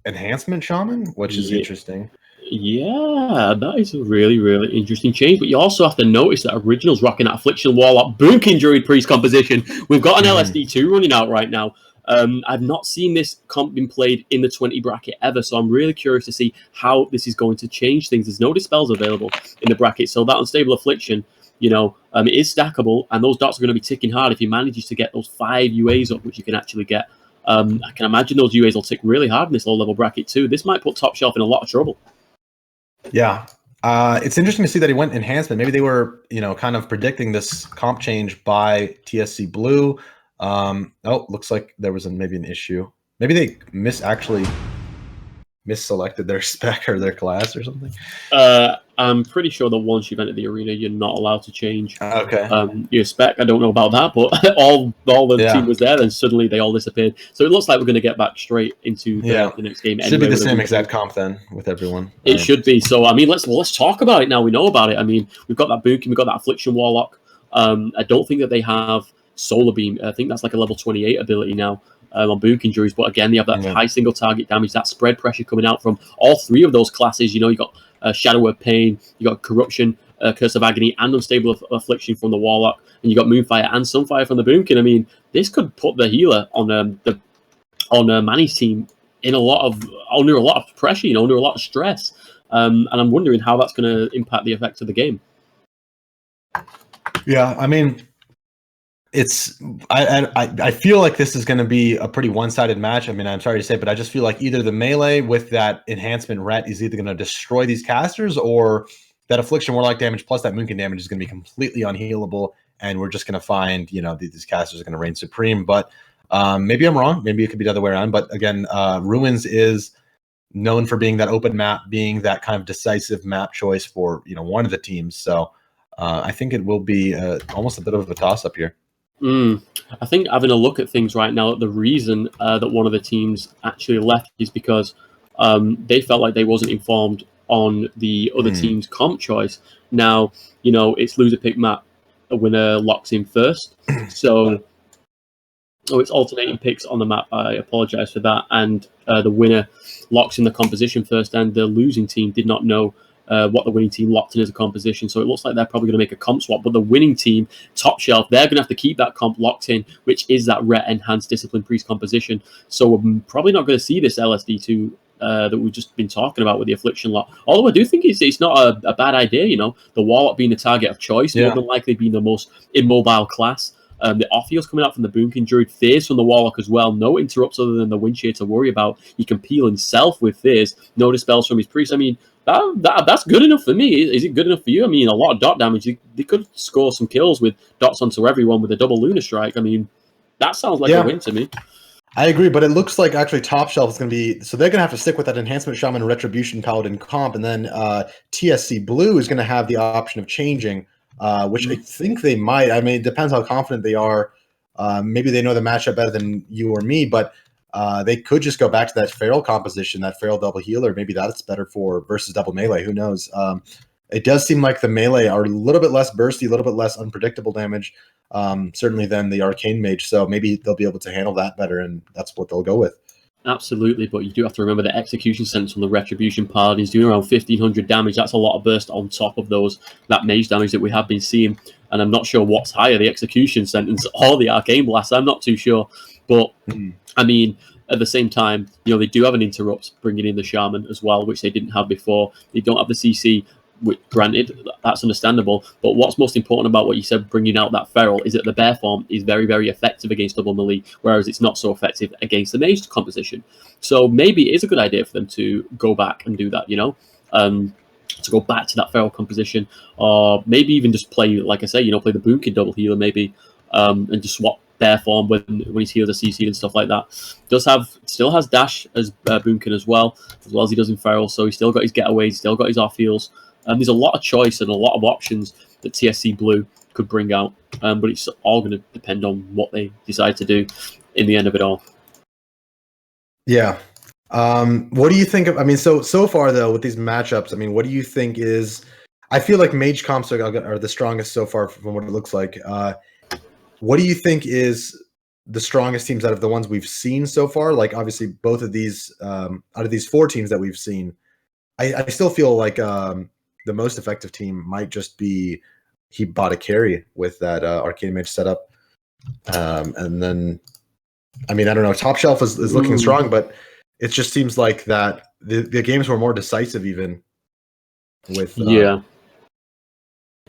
enhancement shaman, which is interesting. Yeah, that is a really, really interesting change. But you also have to notice that Original's rocking that Affliction Warlock Boomkin Druid Priest composition. We've got an LSD2 running out right now. I've not seen this comp being played in the 20 bracket ever, so I'm really curious to see how this is going to change things. There's no dispels available in the bracket, so that Unstable Affliction, it is stackable, and those dots are going to be ticking hard if you manage to get those 5 UAs up, which you can actually get. I can imagine those UAs will tick really hard in this low-level bracket too. This might put Top Shelf in a lot of trouble. Yeah. It's interesting to see that he went enhancement. Maybe they were, kind of predicting this comp change by TSC Blue. Looks like there was maybe an issue. Maybe they misselected their spec or their class or something. I'm pretty sure that once you've entered the arena, you're not allowed to change. Okay. Your spec, I don't know about that, but all the team was there, and suddenly they all disappeared. So it looks like we're going to get back straight into the next game. Should be the same exact comp then with everyone. It should be. So I mean, let's talk about it now. We know about it. I mean, we've got that Boomkin, we've got that Affliction Warlock. I don't think that they have Solar Beam. I think that's like a level 28 ability now. On Boomkin Druids, but again, they have that high single target damage, that spread pressure coming out from all 3 of those classes. You got Shadow of Pain, you got Corruption, Curse of Agony, and Unstable Affliction from the Warlock, and you got Moonfire and Sunfire from the Boomkin. I mean, this could put the healer on Manny's team under a lot of pressure, under a lot of stress, and I'm wondering how that's going to impact the effects of the game. Yeah, I mean, It's I feel like this is going to be a pretty one-sided match. I mean, I'm sorry to say, but I just feel like either the melee with that enhancement ret is either going to destroy these casters, or that affliction warlock damage plus that moonkin damage is going to be completely unhealable, and we're just going to find, you know, these casters are going to reign supreme. But maybe I'm wrong. Maybe it could be the other way around. But again, Ruins is known for being that open map, being that kind of decisive map choice for, you know, one of the teams. So I think it will be almost a bit of a toss-up here. I think having a look at things right now, the reason that one of the teams actually left is because they felt like they wasn't informed on the other team's comp choice. Now, you know, it's loser pick map, a winner locks in first. So, it's alternating picks on the map. I apologize for that. And the winner locks in the composition first, and the losing team did not know what the winning team locked in as a composition. So it looks like they're probably going to make a comp swap. But the winning team, top shelf, they're going to have to keep that comp locked in, which is that ret enhanced discipline priest composition. So we're probably not going to see this LSD2 that we've just been talking about with the affliction lot. Although I do think it's not a bad idea, you know, the warlock being the target of choice, more than likely being the most immobile class. The off-heals coming out from the Boomkin Druid, Fears from the Warlock as well. No interrupts other than the Wind Shear to worry about. He can peel himself with Fears. No dispels from his Priest. I mean, that's good enough for me. Is it good enough for you? I mean, a lot of dot damage. They could score some kills with dots onto everyone with a double Lunar Strike. I mean, that sounds like a win to me. I agree, but it looks like actually top shelf is going to be, so they're going to have to stick with that enhancement shaman retribution paladin comp, and then TSC Blue is going to have the option of changing, which I think they might. I mean, it depends how confident they are. Maybe they know the matchup better than you or me, but they could just go back to that feral composition, that feral double healer. Maybe that's better for versus double melee. Who knows? It does seem like the melee are a little bit less bursty, a little bit less unpredictable damage, certainly than the arcane mage. So maybe they'll be able to handle that better, and that's what they'll go with. Absolutely, but you do have to remember the execution sentence on the retribution paladin is doing around 1500 damage. That's a lot of burst on top of that mage damage that we have been seeing. And I'm not sure what's higher, the execution sentence or the arcane blast. I'm not too sure. But I mean, at the same time, you know, they do have an interrupt bringing in the shaman as well, which they didn't have before. They don't have the CC. Granted, that's understandable, but what's most important about what you said, bringing out that feral, is that the bear form is very, very effective against double melee, whereas it's not so effective against the mage composition. So maybe it is a good idea for them to go back and do that, you know, to go back to that feral composition, or maybe even just play, like I say, you know, play the Boomkin double healer maybe, and just swap bear form when he's healed a CC and stuff like that. Still has dash as Boomkin as well as he does in feral, so he's still got his getaways, still got his off heals. There's a lot of choice and a lot of options that TSC Blue could bring out, but it's all going to depend on what they decide to do in the end of it all. Yeah. What do you think of, I mean, so far though, with these matchups, I mean, what do you think is, I feel like mage comps are the strongest so far from what it looks like. What do you think is the strongest teams out of the ones we've seen so far? Like, obviously, both of these, out of these four teams that we've seen, I still feel like the most effective team might just be he bought a carry with that arcane mage setup. And then, I mean, I don't know, top shelf is looking strong, but it just seems like that the games were more decisive even with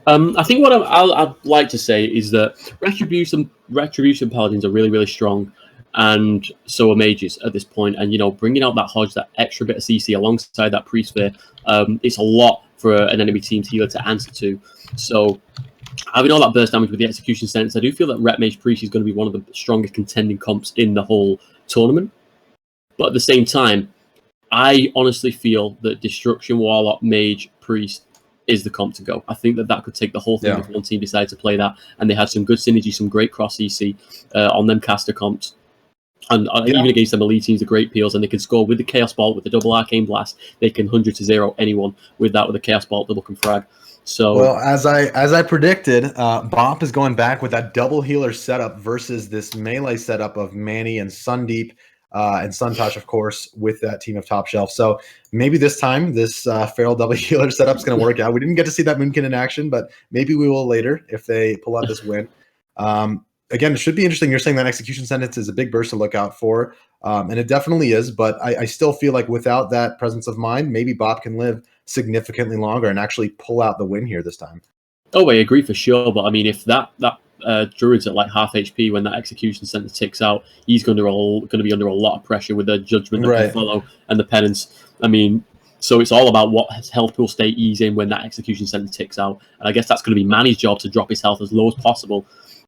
I think what I'd like to say is that retribution paladins are really, really strong, and so are mages at this point. And, you know, bringing out that Hodge, that extra bit of CC alongside that priest sphere, it's a lot for an enemy team's healer to answer to. So having all that burst damage with the execution sentence, I do feel that Ret Mage Priest is going to be one of the strongest contending comps in the whole tournament. But at the same time, I honestly feel that Destruction Warlock Mage Priest is the comp to go. I think that could take the whole thing if one team decided to play that, and they had some good synergy, some great cross CC on them caster comps. And even against them elite teams, the great peels, and they can score with the Chaos Bolt, with the double Arcane Blast. They can 100-0 anyone with the Chaos Bolt double confrag. So, well, as I predicted, Bop is going back with that double healer setup versus this melee setup of Manny and Sundeep and Suntosh, of course, with that team of top shelf. So maybe this time this feral double healer setup is going to work out. We didn't get to see that Moonkin in action, but maybe we will later if they pull out this win. Again, it should be interesting. You're saying that execution sentence is a big burst to look out for, and it definitely is. But I still feel like without that presence of mind, maybe Bob can live significantly longer and actually pull out the win here this time. Oh, I agree for sure. But I mean, if that Druids at like half HP when that execution center ticks out. He's going to be under a lot of pressure with the judgment that can follow and the penance. I mean, so it's all about what health pool state he's in when that execution center ticks out. And I guess that's going to be Manny's job to drop his health as low as possible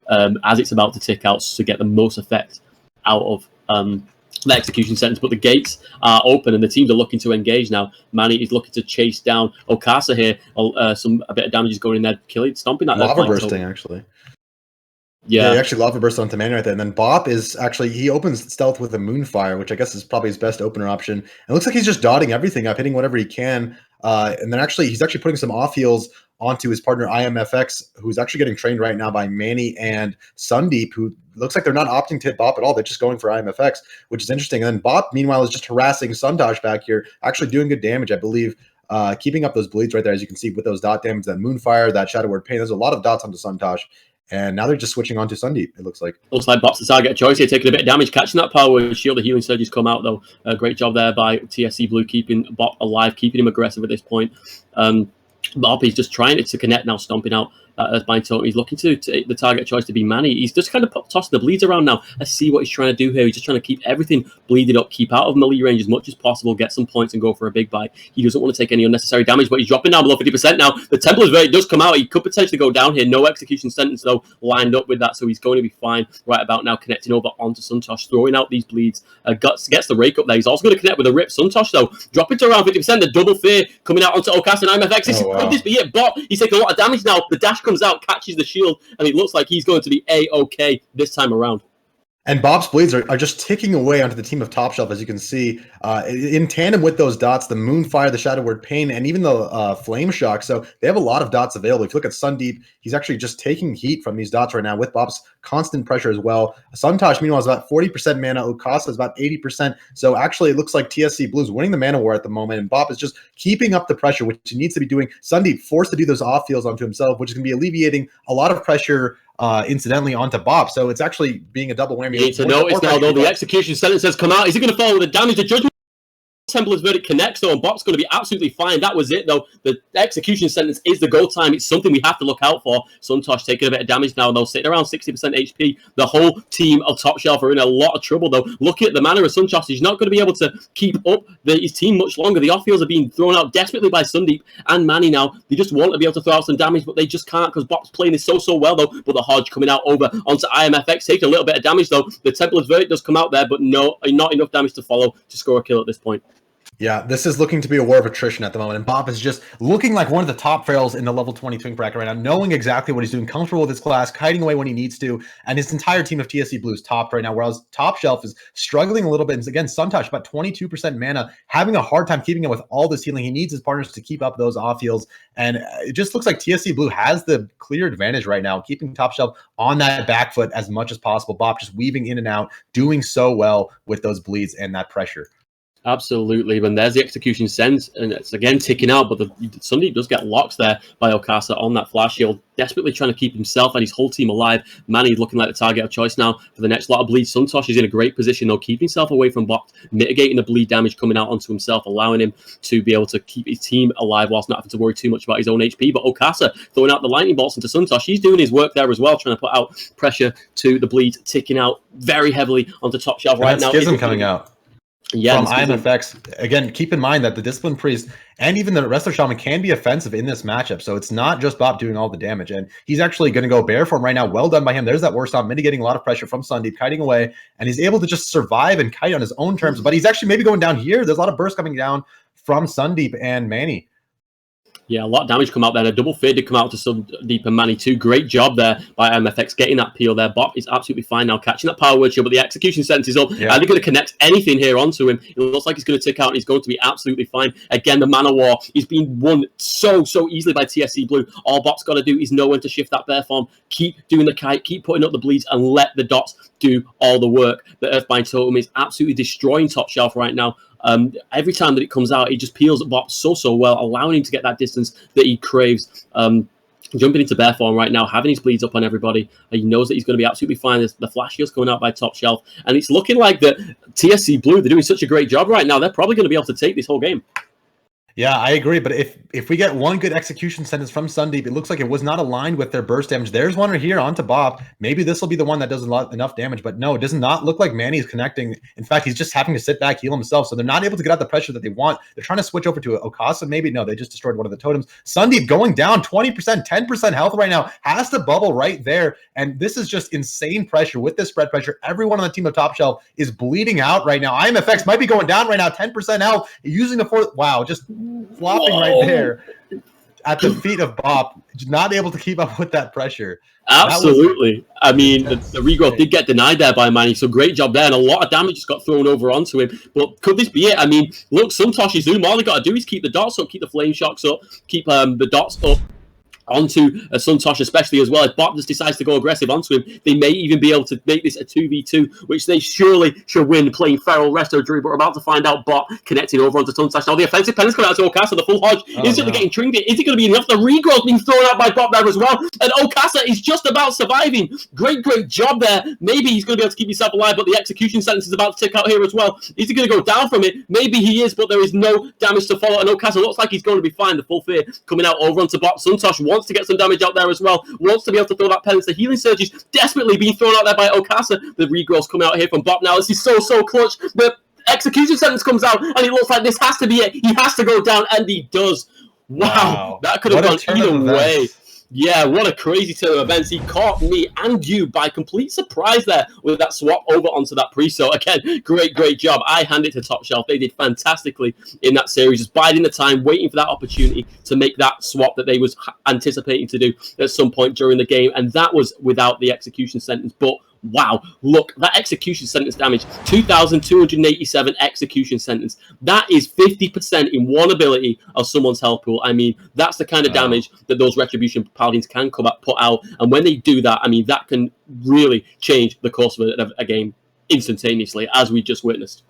as it's about to tick out to get the most effect out of the execution sentence. But the gates are open and the teams are looking to engage now. Manny is looking to chase down Okasa here. A bit of damage is going in there, killing, stomping that. Lava bursting, actually. Yeah, he actually lava burst onto Manny right there. And then Bop is actually, he opens stealth with a Moonfire, which I guess is probably his best opener option. And it looks like he's just dotting everything up, hitting whatever he can. And then he's actually putting some off heals onto his partner IMFX, who's actually getting trained right now by Manny and Sundeep, who looks like they're not opting to hit Bop at all. They're just going for IMFX, which is interesting. And then Bop, meanwhile, is just harassing Suntosh back here, actually doing good damage, I believe, keeping up those bleeds right there, as you can see with those dot damage, that Moonfire, that Shadow Word Pain. There's a lot of dots onto Suntosh. And now they're just switching on to Sundeep, it looks like. Looks like Bop's the target of choice here, taking a bit of damage, catching that power with shield. The healing surges come out, though. Great job there by TSC Blue, keeping Bop alive, keeping him aggressive at this point. Bop is just trying to connect now, stomping out Earthbind Totem. He's looking to take the target choice to be Manny. He's just kind of tossing the bleeds around now. Let's see what he's trying to do here. He's just trying to keep everything bleeded up, keep out of melee range as much as possible, get some points and go for a big bite. He doesn't want to take any unnecessary damage, but he's dropping down below 50% now. The Templar's Verdict does come out. He could potentially go down here. No execution sentence, though, lined up with that, so he's going to be fine right about now, connecting over onto Suntosh, throwing out these bleeds. Gets the rake up there. He's also going to connect with a rip. Suntosh, though, dropping to around 50%. The double fear coming out onto Okasa and IMFX. Could this be it? Bop, he's taking a lot of damage now. The dash comes out, catches the shield, and it looks like he's going to be A-okay this time around. And Bop's bleeds are just ticking away onto the team of Top Shelf, as you can see, in tandem with those dots, the Moonfire, the Shadow Word Pain, and even the Flame Shock. So they have a lot of dots available. If you look at Sundeep, he's actually just taking heat from these dots right now with Bop's constant pressure as well. Suntosh, meanwhile, is about 40% mana. Okasa is about 80%. So actually, it looks like TSC Blue's winning the mana war at the moment, and Bop is just keeping up the pressure, which he needs to be doing. Sundeep forced to do those off fields onto himself, which is going to be alleviating a lot of pressure incidentally onto Bop. So it's actually being a double whammy. You need to notice now, though, the execution sentence has come out. Is he going to follow the damage? The judgment Templar's Verdict connects, though, and Bop's going to be absolutely fine. That was it, though. The execution sentence is the go time. It's something we have to look out for. Suntosh taking a bit of damage now, though, sitting around 60% HP. The whole team of Top Shelf are in a lot of trouble, though. Looking at the mana of Suntosh, he's not going to be able to keep up his team much longer. The off-fields are being thrown out desperately by Sundeep and Manny now. They just want to be able to throw out some damage, but they just can't because Bop's playing this so well, though. But the Hodge coming out over onto IMFX, taking a little bit of damage, though. The Templar's Verdict does come out there, but no, not enough damage to follow to score a kill at this point. Yeah, this is looking to be a war of attrition at the moment, and Bop is just looking like one of the top ferals in the level 20 Twink bracket right now, knowing exactly what he's doing, comfortable with his class, kiting away when he needs to, and his entire team of TSC Blue is topped right now, whereas Top Shelf is struggling a little bit. And again, Suntosh, about 22% mana, having a hard time keeping up with all this healing. He needs his partners to keep up those off heals, and it just looks like TSC Blue has the clear advantage right now, keeping Top Shelf on that back foot as much as possible. Bop just weaving in and out, doing so well with those bleeds and that pressure. Absolutely, when there's the execution sense, and it's again ticking out, but Sundeep does get locks there by Okasa on that flash shield, desperately trying to keep himself and his whole team alive. Manny's looking like the target of choice now for the next lot of bleeds. Suntosh is in a great position, though, keeping himself away from Bop, mitigating the bleed damage coming out onto himself, allowing him to be able to keep his team alive whilst not having to worry too much about his own HP. But Okasa throwing out the lightning bolts into Suntosh. He's doing his work there as well, trying to put out pressure to the bleed, ticking out very heavily onto Top Shelf right now. Schism coming out. Yeah, from IMFX. Again, keep in mind that the Discipline Priest and even the Wrestler Shaman can be offensive in this matchup. So it's not just Bop doing all the damage. And he's actually going to go bare form right now. Well done by him. There's that War Stomp, mitigating a lot of pressure from Sundeep, kiting away. And he's able to just survive and kite on his own terms. But he's actually maybe going down here. There's a lot of bursts coming down from Sundeep and Manny. Yeah, a lot of damage come out there. A double fade did come out to Sundeep and Manny too. Great job there by MFX getting that peel there. Bop is absolutely fine now, catching that power word shield, but the execution sentence is up. Yeah. Are they going to connect anything here onto him? It looks like he's going to tick out and he's going to be absolutely fine. Again, the mana war is being won so easily by TSC Blue. All Bop's got to do is know when to shift that bear form, keep doing the kite, keep putting up the bleeds, and let the dots do all the work. The Earthbind Totem is absolutely destroying Top Shelf right now. Every time that it comes out, it just peels at Bop so well, allowing him to get that distance that he craves. Jumping into bear form right now, having his bleeds up on everybody. He knows that he's going to be absolutely fine. The flash shield's coming out by Top Shelf, and it's looking like that TSC Blue, they're doing such a great job right now. They're probably going to be able to take this whole game. Yeah, I agree. But if we get one good execution sentence from Sundeep, it looks like it was not aligned with their burst damage. There's one right here onto Bob. Maybe this will be the one that does enough damage. But no, it does not look like Manny is connecting. In fact, he's just having to sit back, heal himself. So they're not able to get out the pressure that they want. They're trying to switch over to Okasa. Maybe no, they just destroyed one of the totems. Sundeep going down 20%, 10% health right now. Has to bubble right there. And this is just insane pressure with this spread pressure. Everyone on the team of Top Shelf is bleeding out right now. IMFX might be going down right now, 10% health. Using the fourth. Wow, just flopping right there at the feet of Bob, not able to keep up with that pressure. Absolutely. I mean, the regrowth did get denied there by Manny, so great job there, and a lot of damage just got thrown over onto him. But could this be it? I mean, look, Suntosh is Zoom. All they got to do is keep the dots up, keep the flame shocks up, keep the dots up onto Suntosh especially as well. If Bot just decides to go aggressive onto him, they may even be able to make this a 2v2, which they surely should win playing Feral Resto Druid, but we're about to find out Bot connecting over onto Suntosh. Now the offensive penance coming out to Okasa, the full Hodge instantly getting tringed. Is it going to be enough? The regrowth being thrown out by Bot there as well, and Okasa is just about surviving. Great job there. Maybe he's going to be able to keep himself alive, but the execution sentence is about to tick out here as well. Is he going to go down from it? Maybe he is, but there is no damage to follow, and Okasa looks like he's going to be fine. The full fear coming out over onto Bot. Suntosh wants to get some damage out there as well, wants to be able to throw that penance. The healing surge is desperately being thrown out there by Okasa. The regrowth's coming out here from Bot now. This is so clutch. The execution sentence comes out, and it looks like this has to be it. He has to go down, and he does. Wow. That could have gone either way. Yeah, what a crazy turn of events. He caught me and you by complete surprise there with that swap over onto that priest. So again, great job. I hand it to Top Shelf. They did fantastically in that series, just biding the time, waiting for that opportunity to make that swap that they was anticipating to do at some point during the game. And that was without the execution sentence. But wow, look, that execution sentence damage, 2,287 execution sentence. That is 50% in one ability of someone's health pool. I mean, that's the kind of damage that those Retribution Paladins can put out. And when they do that, I mean, that can really change the course of a game instantaneously, as we just witnessed.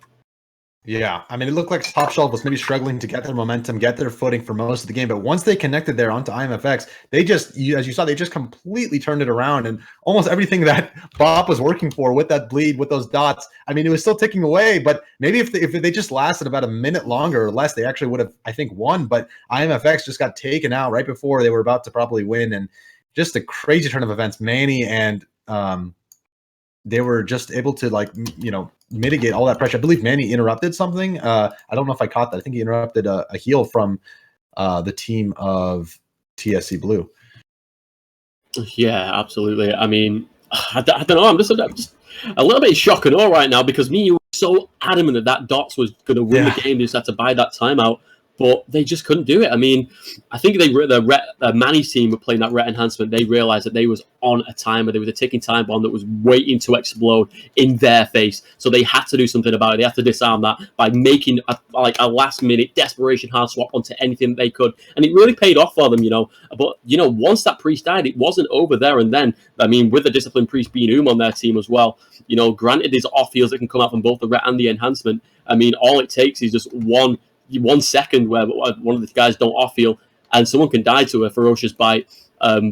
Yeah, I mean, it looked like Top Shelf was maybe struggling to get their momentum, get their footing for most of the game. But once they connected there onto IMFX, they just, as you saw, they just completely turned it around. And almost everything that Bob was working for with that bleed, with those dots, I mean, it was still ticking away. But maybe if they just lasted about a minute longer or less, they actually would have, I think, won. But IMFX just got taken out right before they were about to probably win. And just a crazy turn of events. Manny and they were just able to, like, mitigate all that pressure. I believe Manny interrupted something. I don't know if I caught that. I think he interrupted a heal from the team of TSC Blue. Yeah, absolutely. I mean, I don't know. I'm just a little bit in shock and awe right now, because me and you were so adamant that Dots was going to win the game. They just had to buy that timeout, but they just couldn't do it. I mean, I think Manny's team were playing that Ret enhancement. They realized that they was on a timer. There was a ticking time bomb that was waiting to explode in their face. So they had to do something about it. They had to disarm that by making a last-minute desperation hard swap onto anything that they could. And it really paid off for them, But, once that priest died, it wasn't over there and then. I mean, with the disciplined priest being on their team as well, granted there's off heals that can come out from both the Ret and the enhancement. I mean, all it takes is just 1 second where one of the guys don't off heal and someone can die to a ferocious bite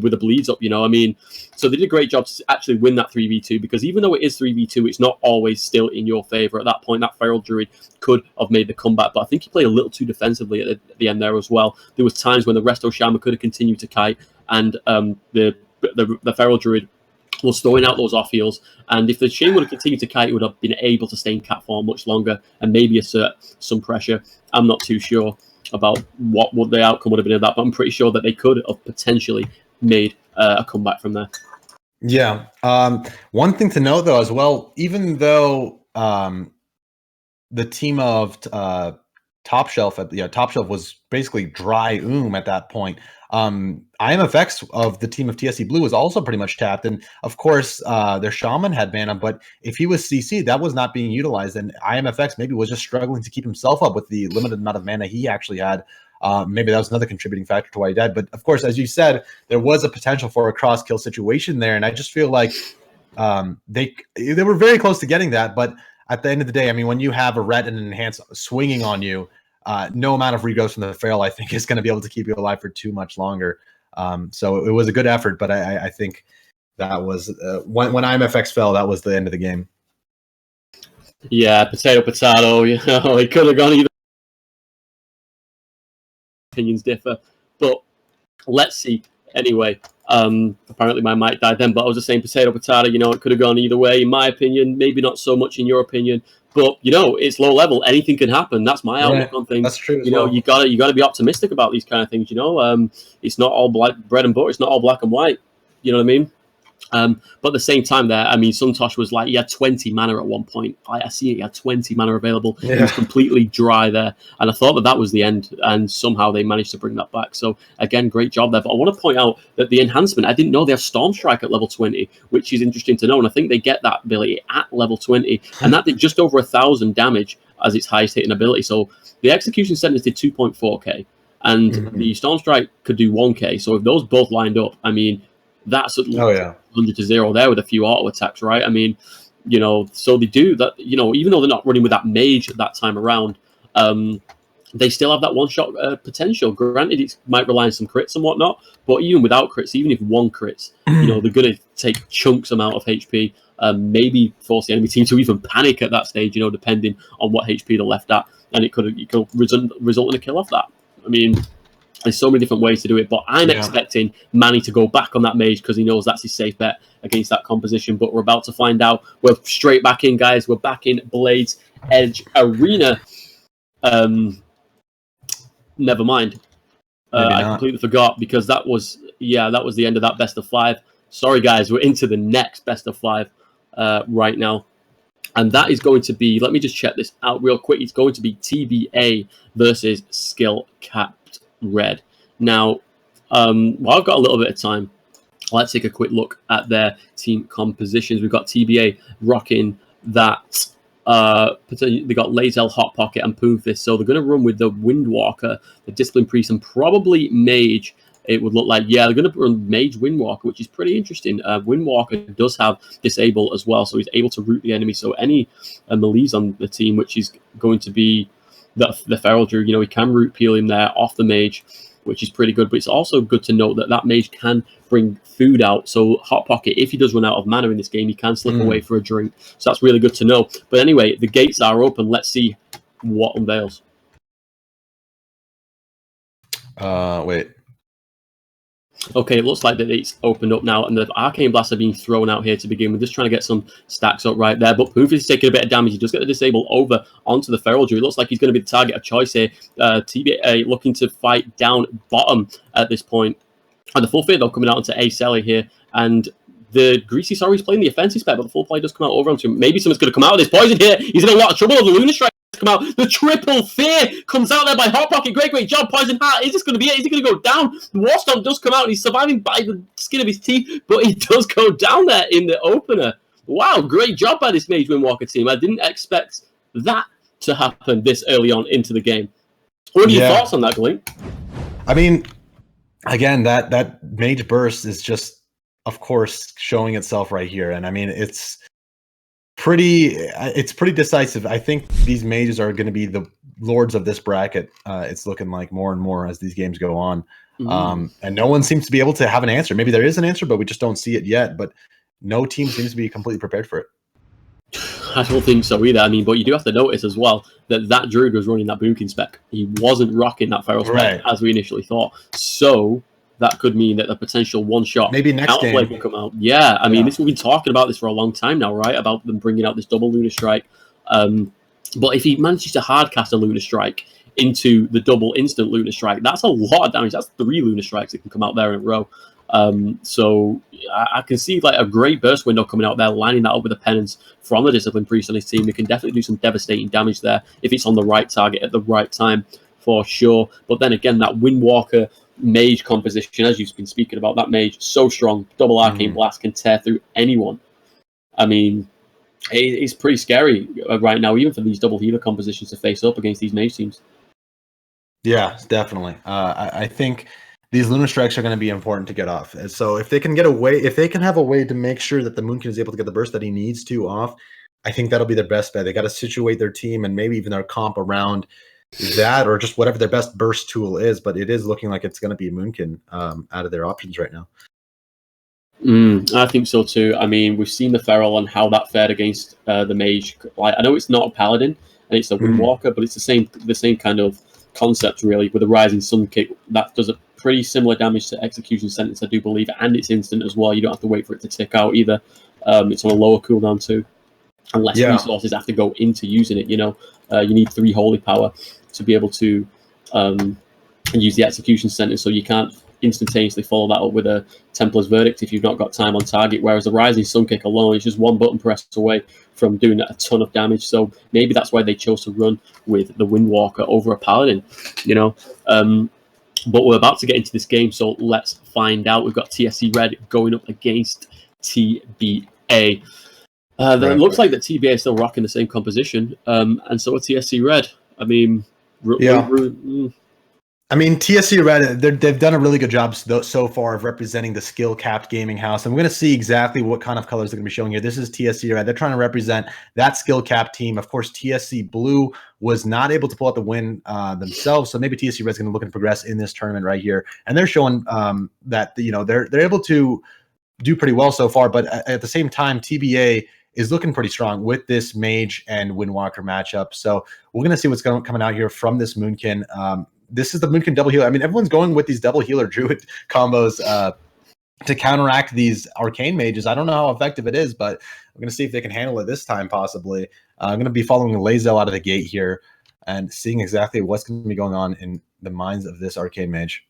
with the bleeds up, I mean, so they did a great job to actually win that 3v2, because even though it is 3v2, it's not always still in your favor. At that point, that Feral Druid could have made the comeback, but I think he played a little too defensively at the end there as well. There was times when the Resto Shaman could have continued to kite, and the Feral Druid was throwing out those off heals, and if the Shaman would have continued to kite, it would have been able to stay in cat form much longer and maybe assert some pressure. I'm not too sure about what the outcome would have been of that, but I'm pretty sure that they could have potentially made a comeback from there. Yeah. One thing to note, though, as well, even though the team of Top Shelf was basically dry at that point. IMFX of the team of TSC Blue was also pretty much tapped, and of course their Shaman had mana, but if he was CC, that was not being utilized, and IMFX maybe was just struggling to keep himself up with the limited amount of mana he actually had. Maybe that was another contributing factor to why he died. But of course, as you said, there was a potential for a cross kill situation there, and I just feel like they were very close to getting that, but at the end of the day, I mean, when you have a Ret and an Enhance swinging on you, no amount of regrowth from the Feral, I think, is going to be able to keep you alive for too much longer. So it was a good effort, but I think that was when IMFX fell, that was the end of the game. Yeah, potato. It could have gone either opinions differ. But let's see. Anyway, apparently my mic died then, but I was just saying potato. It could have gone either way. In my opinion, maybe not so much in your opinion. But it's low level. Anything can happen. That's my outlook on things. That's true. You gotta be optimistic about these kind of things. It's not all bread and butter. It's not all black and white. You know what I mean? But at the same time there, Suntosh was like, he had 20 mana at one point. I see it, he had 20 mana available. Yeah. He was completely dry there. And I thought that was the end. And somehow they managed to bring that back. So again, great job there. But I want to point out that the enhancement, I didn't know they have Storm Strike at level 20, which is interesting to know. And I think they get that ability at level 20. And that did just over 1,000 damage as its highest hitting ability. So the Execution Sentence did 2.4k. And the Storm Strike could do 1k. So if those both lined up, that's at least 100 to 0 there with a few auto attacks, right? So they do that, even though they're not running with that mage at that time around, they still have that one-shot potential. Granted, it might rely on some crits and whatnot, but even without crits, even if one crits, they're going to take chunks amount of HP, maybe force the enemy team to even panic at that stage, depending on what HP they're left at, and it could result in a kill off that. There's so many different ways to do it, but I'm expecting Manny to go back on that mage because he knows that's his safe bet against that composition. But we're about to find out. We're straight back in, guys. We're back in Blades Edge Arena. Never mind. I completely forgot because that was the end of that best of 5. Sorry, guys. We're into the next best of 5 right now. And that is going to be, let me just check this out real quick. It's going to be TBA versus Skill Capped Red. Now, while I've got a little bit of time, let's take a quick look at their team compositions. We've got TBA rocking that. They got Lazel, Hot Pocket, and Poonfist. So they're going to run with the Windwalker, the Discipline Priest, and probably Mage. It would look like, they're going to run Mage Windwalker, which is pretty interesting. Windwalker does have Disable as well, so he's able to root the enemy. So any melees on the team, which is going to be the Feral Druid, he can root peel him there off the Mage, which is pretty good. But it's also good to note that Mage can bring food out. So Hot Pocket, if he does run out of mana in this game, he can slip away for a drink. So that's really good to know. But anyway, the gates are open. Let's see what unveils. Wait. Okay, it looks like that it's opened up now, and the Arcane Blasts are being thrown out here to begin with. Just trying to get some stacks up right there. But Poonfist is taking a bit of damage. He does get the Disable over onto the Feral Druid. It looks like he's going to be the target of choice here. TBA looking to fight down bottom at this point. And the full fear, though, coming out onto Acelli here. And the Greasy Sorry's playing the offensive spec, but the full play does come out over onto him. Maybe someone's going to come out of this poison here. He's in a lot of trouble. The Lunar Strike come out. The triple fear comes out there by Hot Pocket. Great job. Poison Heart. Is this going to be it? Is he going to go down? The Warstorm does come out, and he's surviving by the skin of his teeth, but he does go down there in the opener. Wow, great job by this Mage Windwalker team. I didn't expect that to happen this early on into the game. What are your thoughts on that, Glink? Again, that Mage Burst is just, of course, showing itself right here. And it's pretty decisive. I think these mages are going to be the lords of this bracket. It's looking like more and more as these games go on. And no one seems to be able to have an answer. Maybe there is an answer, but we just don't see it yet. But no team seems to be completely prepared for it. I don't think so either. But you do have to notice as well that Druid was running that Boomkin spec. He wasn't rocking that Feral spec as we initially thought. So that could mean that the potential one-shot maybe next game will come out. This we've been talking about this for a long time now, right? About them bringing out this double Lunar Strike. But if he manages to hardcast a Lunar Strike into the double instant Lunar Strike, that's a lot of damage. That's 3 Lunar Strikes that can come out there in a row. So I can see like a great burst window coming out there, lining that up with a penance from the Discipline Priest on his team. They can definitely do some devastating damage there if it's on the right target at the right time, for sure. But then again, that Windwalker Mage composition, as you've been speaking about, that Mage so strong, double Arcane Blast can tear through anyone. It's pretty scary right now, even for these double healer compositions to face up against these Mage teams. Yeah, definitely. I think these Lunar Strikes are going to be important to get off. And so if they can have a way to make sure that the Moonkin is able to get the burst that he needs to off, I think that'll be their best bet. They got to situate their team and maybe even their comp around that, or just whatever their best burst tool is. But it is looking like it's going to be Moonkin out of their options right now. I think so too. We've seen the Feral and how that fared against the Mage. Like, I know it's not a Paladin and it's a Windwalker, but it's the same kind of concept really with a rising sun kick that does a pretty similar damage to execution sentence, I do believe, and it's instant as well. You don't have to wait for it to tick out either. It's on a lower cooldown too, and less resources have to go into using it. You need 3 holy power to be able to use the execution sentence, so you can't instantaneously follow that up with a Templar's Verdict if you've not got time on target, whereas the Rising Sun Kick alone is just one button press away from doing a ton of damage. So maybe that's why they chose to run with the Windwalker over a Paladin, but we're about to get into this game, so let's find out. We've got TSC Red going up against TBA. It looks like that TBA is still rocking the same composition, and so are TSC Red. I mean, TSC Red, they've done a really good job so far of representing the skill-capped gaming house. And we're going to see exactly what kind of colors they're going to be showing here. This is TSC Red. They're trying to represent that skill-capped team. Of course, TSC Blue was not able to pull out the win themselves. So maybe TSC Red's going to look and progress in this tournament right here. And they're showing that, they're able to do pretty well so far. But at the same time, TBA is looking pretty strong with this Mage and Windwalker matchup. So we're going to see what's coming out here from this Moonkin. This is the Moonkin double healer. I mean, everyone's going with these double healer druid combos to counteract these arcane mages. I don't know how effective it is, but I'm going to see if they can handle it this time, possibly. I'm going to be following Lazel out of the gate here and seeing exactly what's going to be going on in the minds of this arcane mage.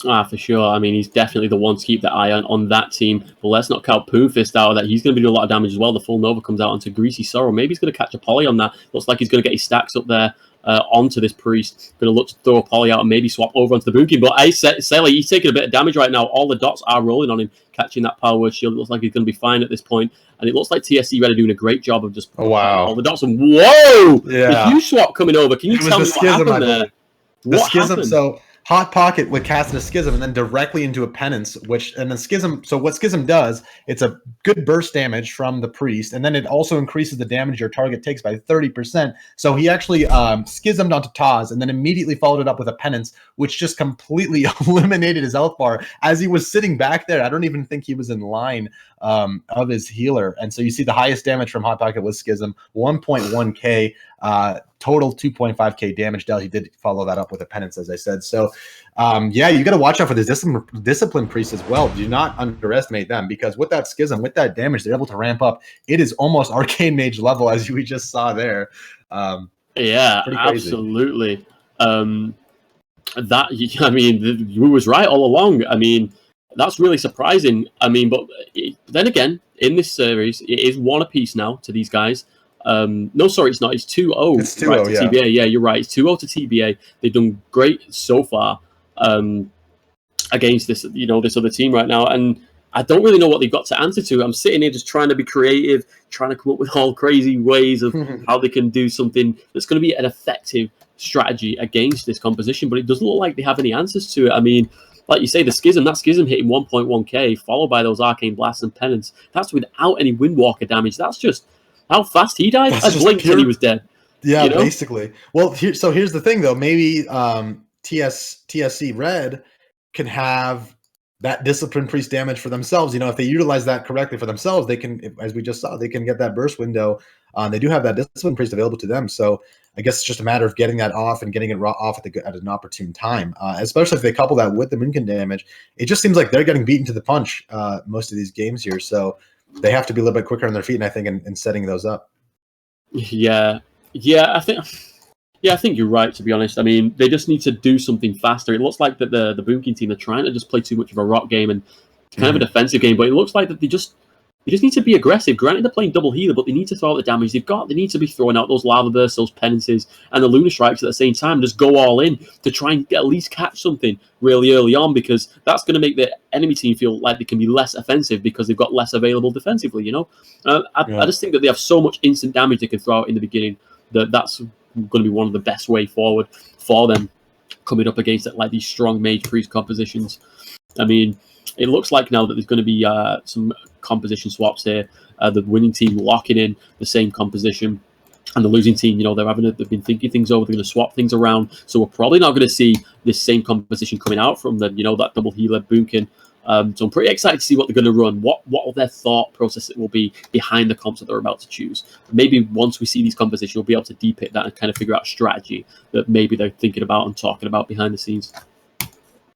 For sure. I mean, he's definitely the one to keep the eye on that team. But let's not count Poonfist out of that. He's going to be doing a lot of damage as well. The full Nova comes out onto Greasy Sorrow. Maybe he's going to catch a poly on that. Looks like he's going to get his stacks up there onto this Priest. Going to look to throw a poly out and maybe swap over onto the Boonkin. But Sailor, he's taking a bit of damage right now. All the dots are rolling on him, catching that Power Word Shield. It looks like he's going to be fine at this point. And it looks like TSC Red are doing a great job of just all the dots. And whoa! Yeah. The huge swap coming over. Can you tell me what happened there? The Schism, so Hot Pocket would cast a Schism and then directly into a Penance, and then Schism. So what Schism does, it's a good burst damage from the Priest, and then it also increases the damage your target takes by 30%. So he actually Schismed onto Taz and then immediately followed it up with a Penance, which just completely eliminated his health bar as he was sitting back there. I don't even think he was in line of his healer. And so you see the highest damage from Hot Pocket was Schism, 1.1k. Total 2.5k damage dealt. He did follow that up with a Penance, as I said. So, you got to watch out for this discipline priest as well. Do not underestimate them, because with that Schism, with that damage, they're able to ramp up. It is almost arcane mage level, as we just saw there. Absolutely. You was right all along. I mean, that's really surprising. I mean, but then again, in this series, it is 1 apiece now to these guys. No, sorry, it's not. It's 2-0. It's 2-0, to TBA. Yeah, you're right. It's 2-0 to TBA. They've done great so far against this other team right now, and I don't really know what they've got to answer to. I'm sitting here just trying to be creative, trying to come up with all crazy ways of how they can do something that's going to be an effective strategy against this composition, but it doesn't look like they have any answers to it. I mean, like you say, that Schism hitting 1.1k, followed by those Arcane Blasts and Penance. That's without any Windwalker damage. That's just how fast he died. I blinked and he was dead. Yeah, basically. Well, here's the thing, though. Maybe TSC Red can have that Discipline Priest damage for themselves. If they utilize that correctly for themselves, they can, as we just saw, they can get that burst window. They do have that Discipline Priest available to them. So I guess it's just a matter of getting that off and getting it off at an opportune time, especially if they couple that with the Moonkin damage. It just seems like they're getting beaten to the punch most of these games here. So they have to be a little bit quicker on their feet, I think, in setting those up. I think you're right, to be honest. I mean, they just need to do something faster. It looks like that the Boonkin team are trying to just play too much of a rock game and kind of a defensive game, but it looks like that they just need to be aggressive. Granted, they're playing double healer, but they need to throw out the damage they've got. They need to be throwing out those lava bursts, those penances, and the lunar strikes at the same time. Just go all in to try and at least catch something really early on, because that's going to make the enemy team feel like they can be less offensive because they've got less available defensively. I just think that they have so much instant damage they can throw out in the beginning that's going to be one of the best way forward for them coming up against these strong mage priest compositions. I mean, it looks like now that there's going to be some composition swaps here. The winning team locking in the same composition, and the losing team, they've been thinking things over. They're going to swap things around. So we're probably not going to see this same composition coming out from them. That double healer Boonkin. So I'm pretty excited to see what they're going to run. What their thought process will be behind the comps that they're about to choose. Maybe once we see these compositions, we'll be able to depict that and kind of figure out a strategy that maybe they're thinking about and talking about behind the scenes.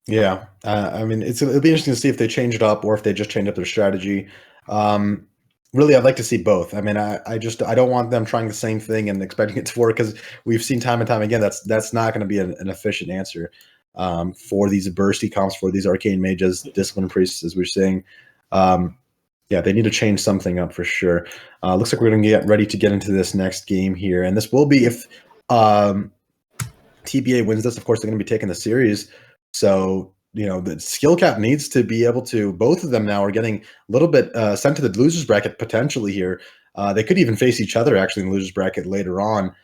Yeah, I mean, it'll be interesting to see if they change it up or if they just change up their strategy. Really, I'd like to see both. I mean, I don't want them trying the same thing and expecting it to work, because we've seen time and time again that's not going to be an efficient answer for these bursty comps, for these arcane mages, discipline priests, as we're saying. Yeah, they need to change something up for sure. Looks like we're going to get ready to get into this next game here, and this will be if TBA wins this. Of course, they're going to be taking the series. So, the skill cap needs to be able to, both of them now are getting a little bit sent to the losers bracket potentially here. They could even face each other actually in the losers bracket later on,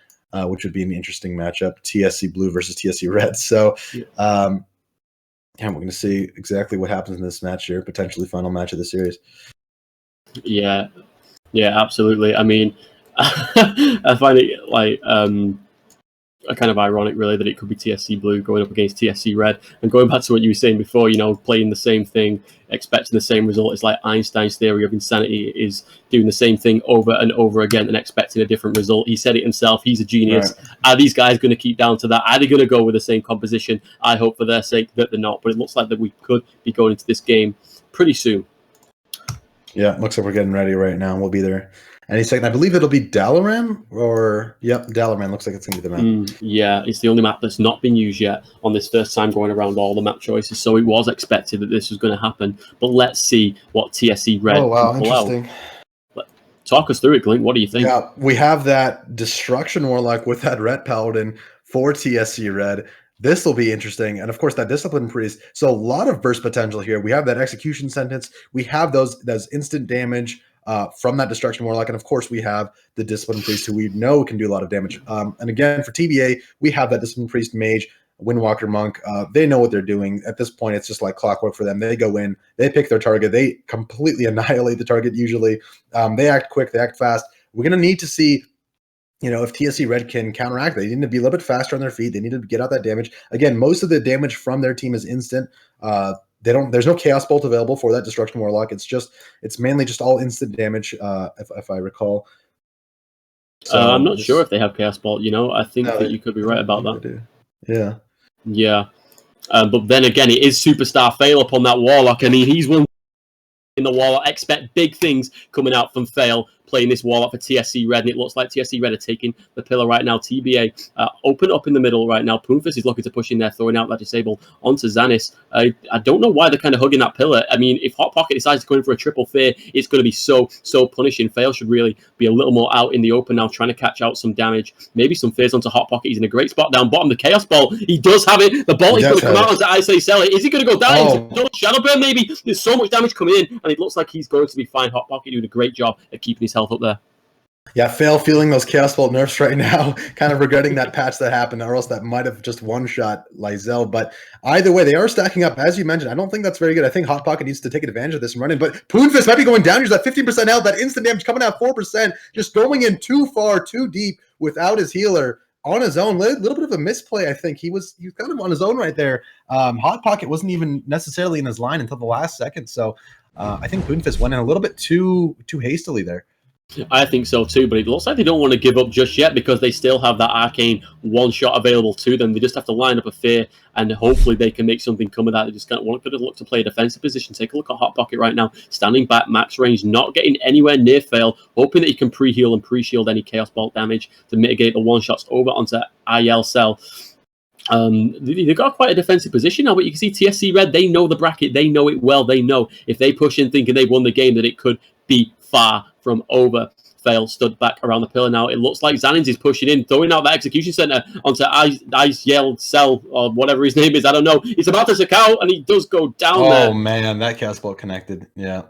which would be an interesting matchup, TSC Blue versus TSC Red. So, we're going to see exactly what happens in this match here, potentially final match of the series. Yeah, absolutely. I mean, I find it like kind of ironic, really, that it could be TSC Blue going up against TSC Red. And going back to what you were saying before, playing the same thing, expecting the same result. It's like Einstein's theory of insanity is doing the same thing over and over again and expecting a different result. He said it himself. He's a genius. Right. Are these guys going to keep down to that? Are they going to go with the same composition? I hope for their sake that they're not. But it looks like that we could be going into this game pretty soon. Yeah, it looks like we're getting ready right now. We'll be there any second. I believe it'll be Dalaran, Dalaran looks like it's going to be the map. Yeah, it's the only map that's not been used yet on this first time going around all the map choices. So it was expected that this was going to happen. But let's see what TSC Red can pull interesting. Out. Talk us through it, Clint. What do you think? Yeah, we have that Destruction Warlock with that Red Paladin for TSC Red. This will be interesting. And of course, that Discipline Priest. So a lot of burst potential here. We have that Execution Sentence. We have those instant damage from that Destruction Warlock. And of course, we have the Discipline Priest, who we know can do a lot of damage. And again, for TBA, we have that Discipline Priest Mage, Windwalker Monk. They know what they're doing. At this point, it's just like clockwork for them. They go in, they pick their target. They completely annihilate the target usually. They act quick, they act fast. We're going to need to see, if TSC Red can counteract, they need to be a little bit faster on their feet. They need to get out that damage. Again, most of the damage from their team is instant. There's no Chaos Bolt available for that Destruction Warlock. It's mainly just all instant damage, if I recall. So I'm not sure if they have Chaos Bolt. I think that you could be right about that. Yeah. But then again, it is Superstar Fail upon that Warlock. I mean, he's one in the Warlock. Expect big things coming out from Fail, playing this Warlock for TSC Red, and it looks like TSC Red are taking the pillar right now. TBA open up in the middle right now. Poonfist is looking to push in there, throwing out that disable onto Xanis. I don't know why they're kind of hugging that pillar. I mean, if Hot Pocket decides to go in for a triple fear, it's going to be so punishing. Fail should really be a little more out in the open now, trying to catch out some damage. Maybe some fears onto Hot Pocket. He's in a great spot down bottom. The Chaos Bolt, he does have it. The bolt is going to come out as I say sell it. Is he going to go down into Shadow Burn? Maybe. There's so much damage coming in, and it looks like he's going to be fine. Hot Pocket doing a great job at keeping his health up there. Yeah, Fail feeling those Chaos Bolt nerfs right now, kind of regretting that patch that happened, or else that might have just one-shot Lysel. But either way, they are stacking up. As you mentioned, I don't think that's very good. I think Hot Pocket needs to take advantage of this and run in. But Poonfist might be going down. He's at 15% health. That instant damage coming out 4%, just going in too far, too deep without his healer. On his own, a little bit of a misplay, I think. He was kind of on his own right there. Hot Pocket wasn't even necessarily in his line until the last second. So I think Poonfist went in a little bit too hastily there. I think so too, but it looks like they don't want to give up just yet because they still have that arcane one shot available to them. They just have to line up a fear, and hopefully they can make something come of that. They just kind of want to look to play a defensive position. Take a look at Hot Pocket right now, standing back, max range, not getting anywhere near Fail, hoping that he can pre-heal and pre-shield any Chaos Bolt damage to mitigate the one shots over onto IL Cell. They've got quite a defensive position now, but you can see TSC Red, they know the bracket, they know it well, they know if they push in thinking they've won the game that it could be far from over. Fail stood back around the pillar now. It looks like Xanins is pushing in, throwing out the execution center onto Ice Yell Cell or whatever his name is. I don't know. He's about to suck out, and he does go down there. Oh man, that Chaos Bolt connected. Yeah.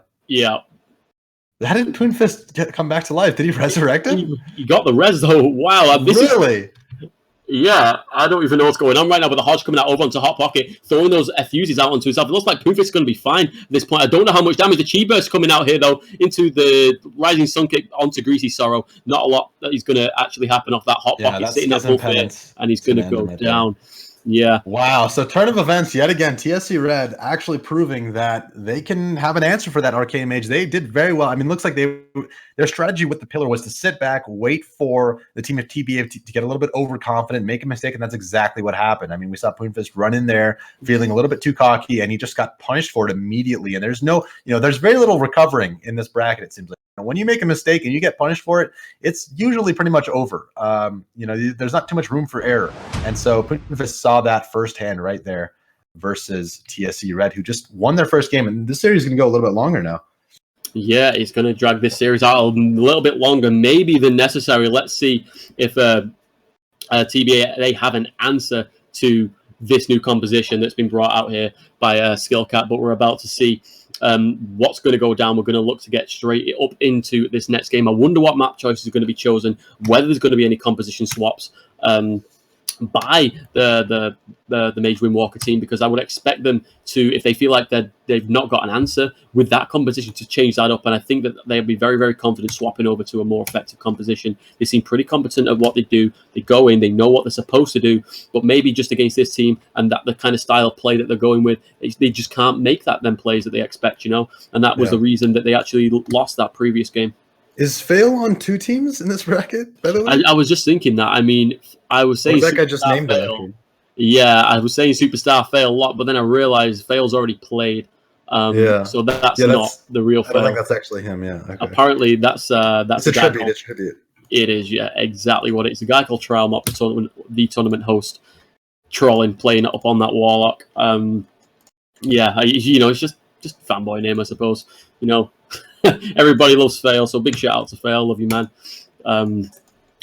How did Poonfist come back to life? Did he resurrect him? He got the res though. Wow. Really? Yeah, I don't even know what's going on right now, but the Hodge coming out over onto Hot Pocket, throwing those FUs out onto himself. It looks like Poonfist is going to be fine at this point. I don't know how much damage. The Chi Burst coming out here, though, into the Rising Sun Kick onto Greasy Sorrow. Not a lot that is going to actually happen off that Hot Pocket sitting at full fear, and he's going to go down. Yeah. Wow. So turn of events yet again. TSC Red actually proving that they can have an answer for that Arcane Mage. They did very well. I mean, looks like their strategy with the pillar was to sit back, wait for the team of TBA to get a little bit overconfident, make a mistake, and that's exactly what happened. I mean, we saw Poonfist run in there feeling a little bit too cocky, and he just got punished for it immediately. And there's no, there's very little recovering in this bracket, it seems like. When you make a mistake and you get punished for it, it's usually pretty much over. There's not too much room for error. And so Poonfist saw that firsthand right there versus TSC Red, who just won their first game. And this series is going to go a little bit longer now. Yeah, it's going to drag this series out a little bit longer, maybe than necessary. Let's see if TBA, they have an answer to this new composition that's been brought out here by Skillcat, but we're about to see what's going to go down. We're going to look to get straight up into this next game. I wonder what map choices are going to be chosen, whether there's going to be any composition swaps by the Mage Windwalker team, because I would expect them to, if they feel like they've not got an answer with that composition, to change that up. And I think that they'll be very, very confident swapping over to a more effective composition. They seem pretty competent at what they do. They go in, they know what they're supposed to do, but maybe just against this team and that the kind of style of play that they're going with, they just can't make them plays that they expect, and that was the reason that they actually lost that previous game. Is Fail on 2 teams in this bracket, by the way? I was just thinking that. I mean, I was saying that guy just named Fail. Yeah, I was saying Superstar Fail a lot, but then I realized Fail's already played. So that's not the real Fail. I don't think that's actually him, yeah. Okay. Apparently, that's it's a tribute. It is, yeah, exactly what it is. A guy called Trial Mop, the tournament host, trolling, playing it up on that Warlock. It's just fanboy name, I suppose. Everybody loves Fail, so big shout out to Fail. Love you, man.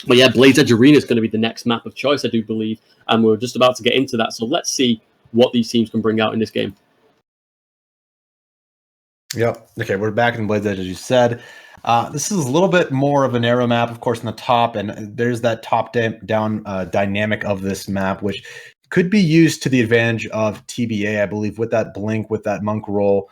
But yeah, Blade's Edge Arena is going to be the next map of choice, I do believe, and we're just about to get into that. So let's see what these teams can bring out in this game. Yep. Okay, we're back in Blade's Edge, as you said. This is a little bit more of a narrow map, of course, in the top, and there's that top-down dynamic of this map, which could be used to the advantage of TBA, I believe, with that blink, with that monk roll.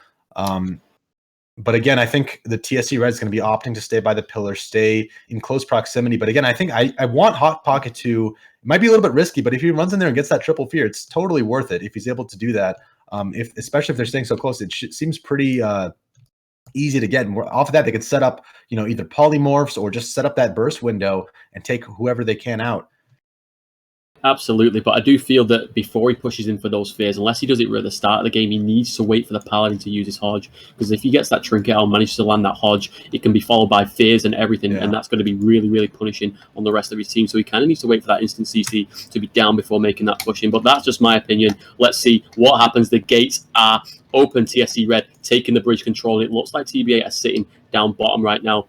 But again, I think the TSC Red is going to be opting to stay by the pillar, stay in close proximity. But again, I think I want Hot Pocket to, it might be a little bit risky, but if he runs in there and gets that triple fear, it's totally worth it if he's able to do that. Especially if they're staying so close, it seems pretty easy to get. And off of that, they could set up, either polymorphs or just set up that burst window and take whoever they can out. Absolutely, but I do feel that before he pushes in for those fears, unless he does it right at the start of the game, he needs to wait for the Paladin to use his Hodge, because if he gets that trinket or manages to land that Hodge, it can be followed by fears and everything, and that's going to be really, really punishing on the rest of his team. So he kind of needs to wait for that instant CC to be down before making that push in, but that's just my opinion. Let's see what happens. The gates are open. TSC Red taking the bridge control, and it looks like TBA are sitting down bottom right now.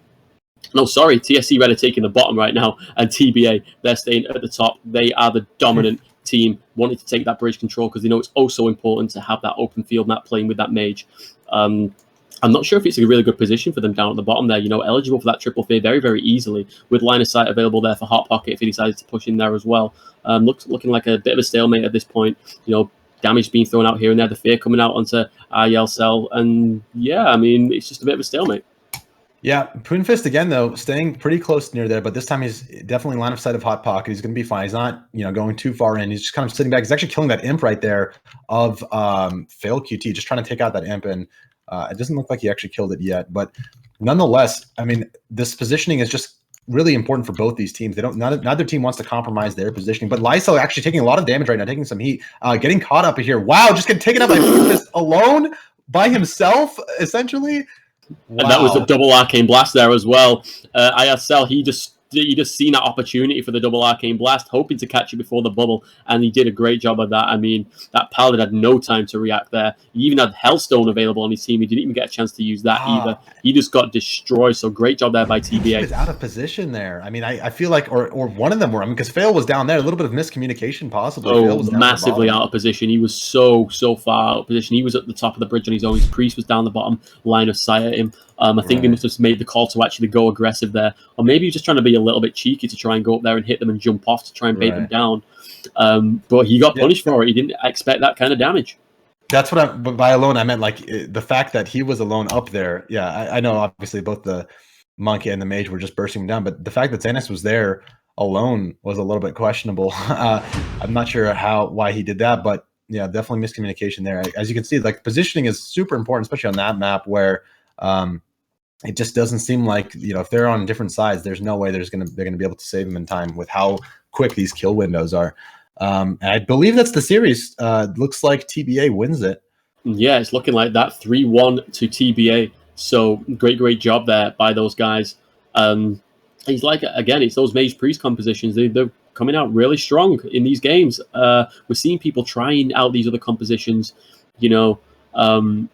No, sorry, TSC Red are taking the bottom right now, and TBA, they're staying at the top. They are the dominant team, wanting to take that bridge control because they know it's also important to have that open field map playing with that mage. I'm not sure if it's a really good position for them down at the bottom there, eligible for that triple fear very, very easily, with line of sight available there for Hot Pocket if he decides to push in there as well. Looking like a bit of a stalemate at this point. Damage being thrown out here and there, the fear coming out onto Ariel Cell, and yeah, I mean, it's just a bit of a stalemate. Yeah, Poonfist again though, staying pretty close near there, but this time he's definitely line of sight of Hot Pocket. He's going to be fine. He's not, going too far in. He's just kind of sitting back. He's actually killing that imp right there of Fail QT, just trying to take out that imp, and it doesn't look like he actually killed it yet. But nonetheless, I mean, this positioning is just really important for both these teams. Neither team wants to compromise their positioning. But Lysel actually taking a lot of damage right now, taking some heat, getting caught up here. Wow, just getting taken out by Poonfist alone by himself, essentially. Wow. And that was a double arcane blast there as well. ISL, he just seen that opportunity for the double arcane blast, hoping to catch it before the bubble, and he did a great job of that. I mean, that Paladin had no time to react there. He even had Hellstone available on his team. He didn't even get a chance to use that either. He just got destroyed. So great job there by TBA. He was out of position there. I mean, I feel like, or one of them were. I mean, because Fail was down there. A little bit of miscommunication possibly. Oh, was massively out of position. He was so far out of position. He was at the top of the bridge on his own. His priest was down the bottom, line of sight at him. I think they must have made the call to actually go aggressive there. Or maybe he was just trying to be a little bit cheeky to try and go up there and hit them and jump off to try and bait them down. But he got punished for it. He didn't expect that kind of damage. That's what by alone I meant, like the fact that he was alone up there. Yeah, I know obviously both the Monkey and the Mage were just bursting him down, but the fact that Xanax was there alone was a little bit questionable. I'm not sure why he did that, but yeah, definitely miscommunication there. As you can see, like positioning is super important, especially on that map where it just doesn't seem like, if they're on different sides, there's no way they're gonna be able to save them in time with how quick these kill windows are. And I believe that's the series. Looks like TBA wins it. Yeah, it's looking like that 3-1 to TBA. So great job there by those guys. It's like, again, it's those Mage Priest compositions. They're coming out really strong in these games. We're seeing people trying out these other compositions, trying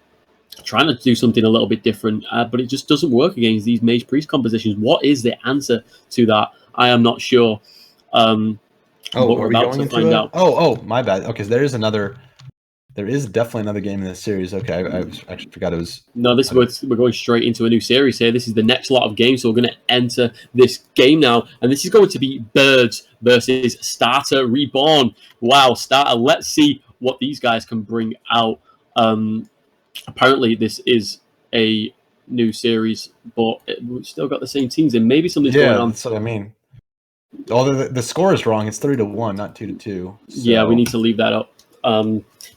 to do something a little bit different, but it just doesn't work against these Mage Priest compositions. What is the answer to that? I am not sure. But we're about to find out. Oh, my bad. Okay, so there is definitely another game in this series. Okay, I actually forgot it was. No, we're going straight into a new series here. This is the next lot of games, so we're going to enter this game now, and this is going to be Birds versus Starter Reborn. Wow, Starter! Let's see what these guys can bring out. Apparently, this is a new series, but we've still got the same teams, and maybe something's going on. That's what I mean. Although the score is wrong, it's 3-1, not 2-2. So. Yeah, we need to leave that up.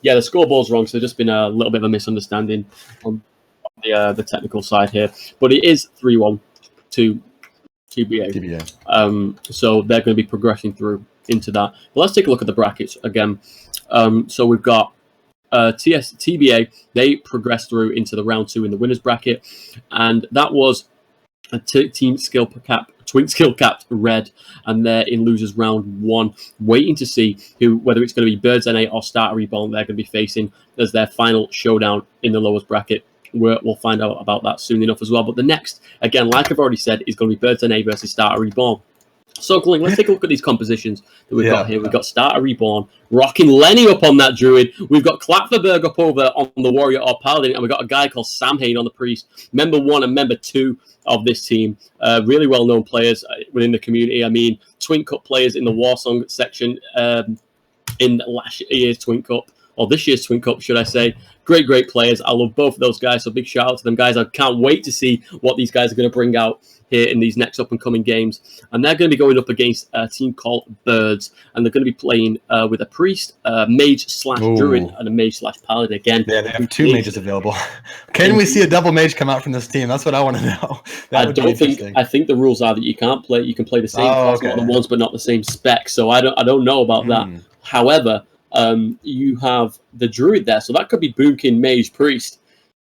Yeah, the scoreboard's wrong, so there's just been a little bit of a misunderstanding on the technical side here. But it is 3-1 to TBA. So they're going to be progressing through into that. But let's take a look at the brackets again. So we've got TBA. They progressed through into the round 2 in the winners bracket, and that was a twin skill capped red, and they're in losers round 1, waiting to see whether it's going to be Birds NA or Starter Reborn they're going to be facing as their final showdown in the lowest bracket. We'll find out about that soon enough as well. But the next, again, like I've already said, is going to be Birds NA versus Starter Reborn. So, Glenn, let's take a look at these compositions that we've got here. We've got Starter Reborn, rocking Lenny up on that Druid. We've got Klapferberg up over on the Warrior or Paladin, and we've got a guy called Sam Hain on the Priest. Member 1 and Member 2 of this team. Really well-known players within the community. I mean, Twin Cup players in the Warsong section in last year's Twin Cup, or this year's Twin Cup, should I say. Great players. I love both of those guys, so big shout out to them guys. I can't wait to see what these guys are going to bring out here in these next up-and-coming games. And they're going to be going up against a team called Birds, and they're going to be playing with a Priest, Mage/Druid, and a Mage/Paladin again. Yeah, they have 2 mages available. Can we see a double mage come out from this team? That's what I want to know. I think the rules are that you can play the same class more than once, but not the same spec. So I don't know about that. However, you have the Druid there, so that could be Boomkin Mage Priest.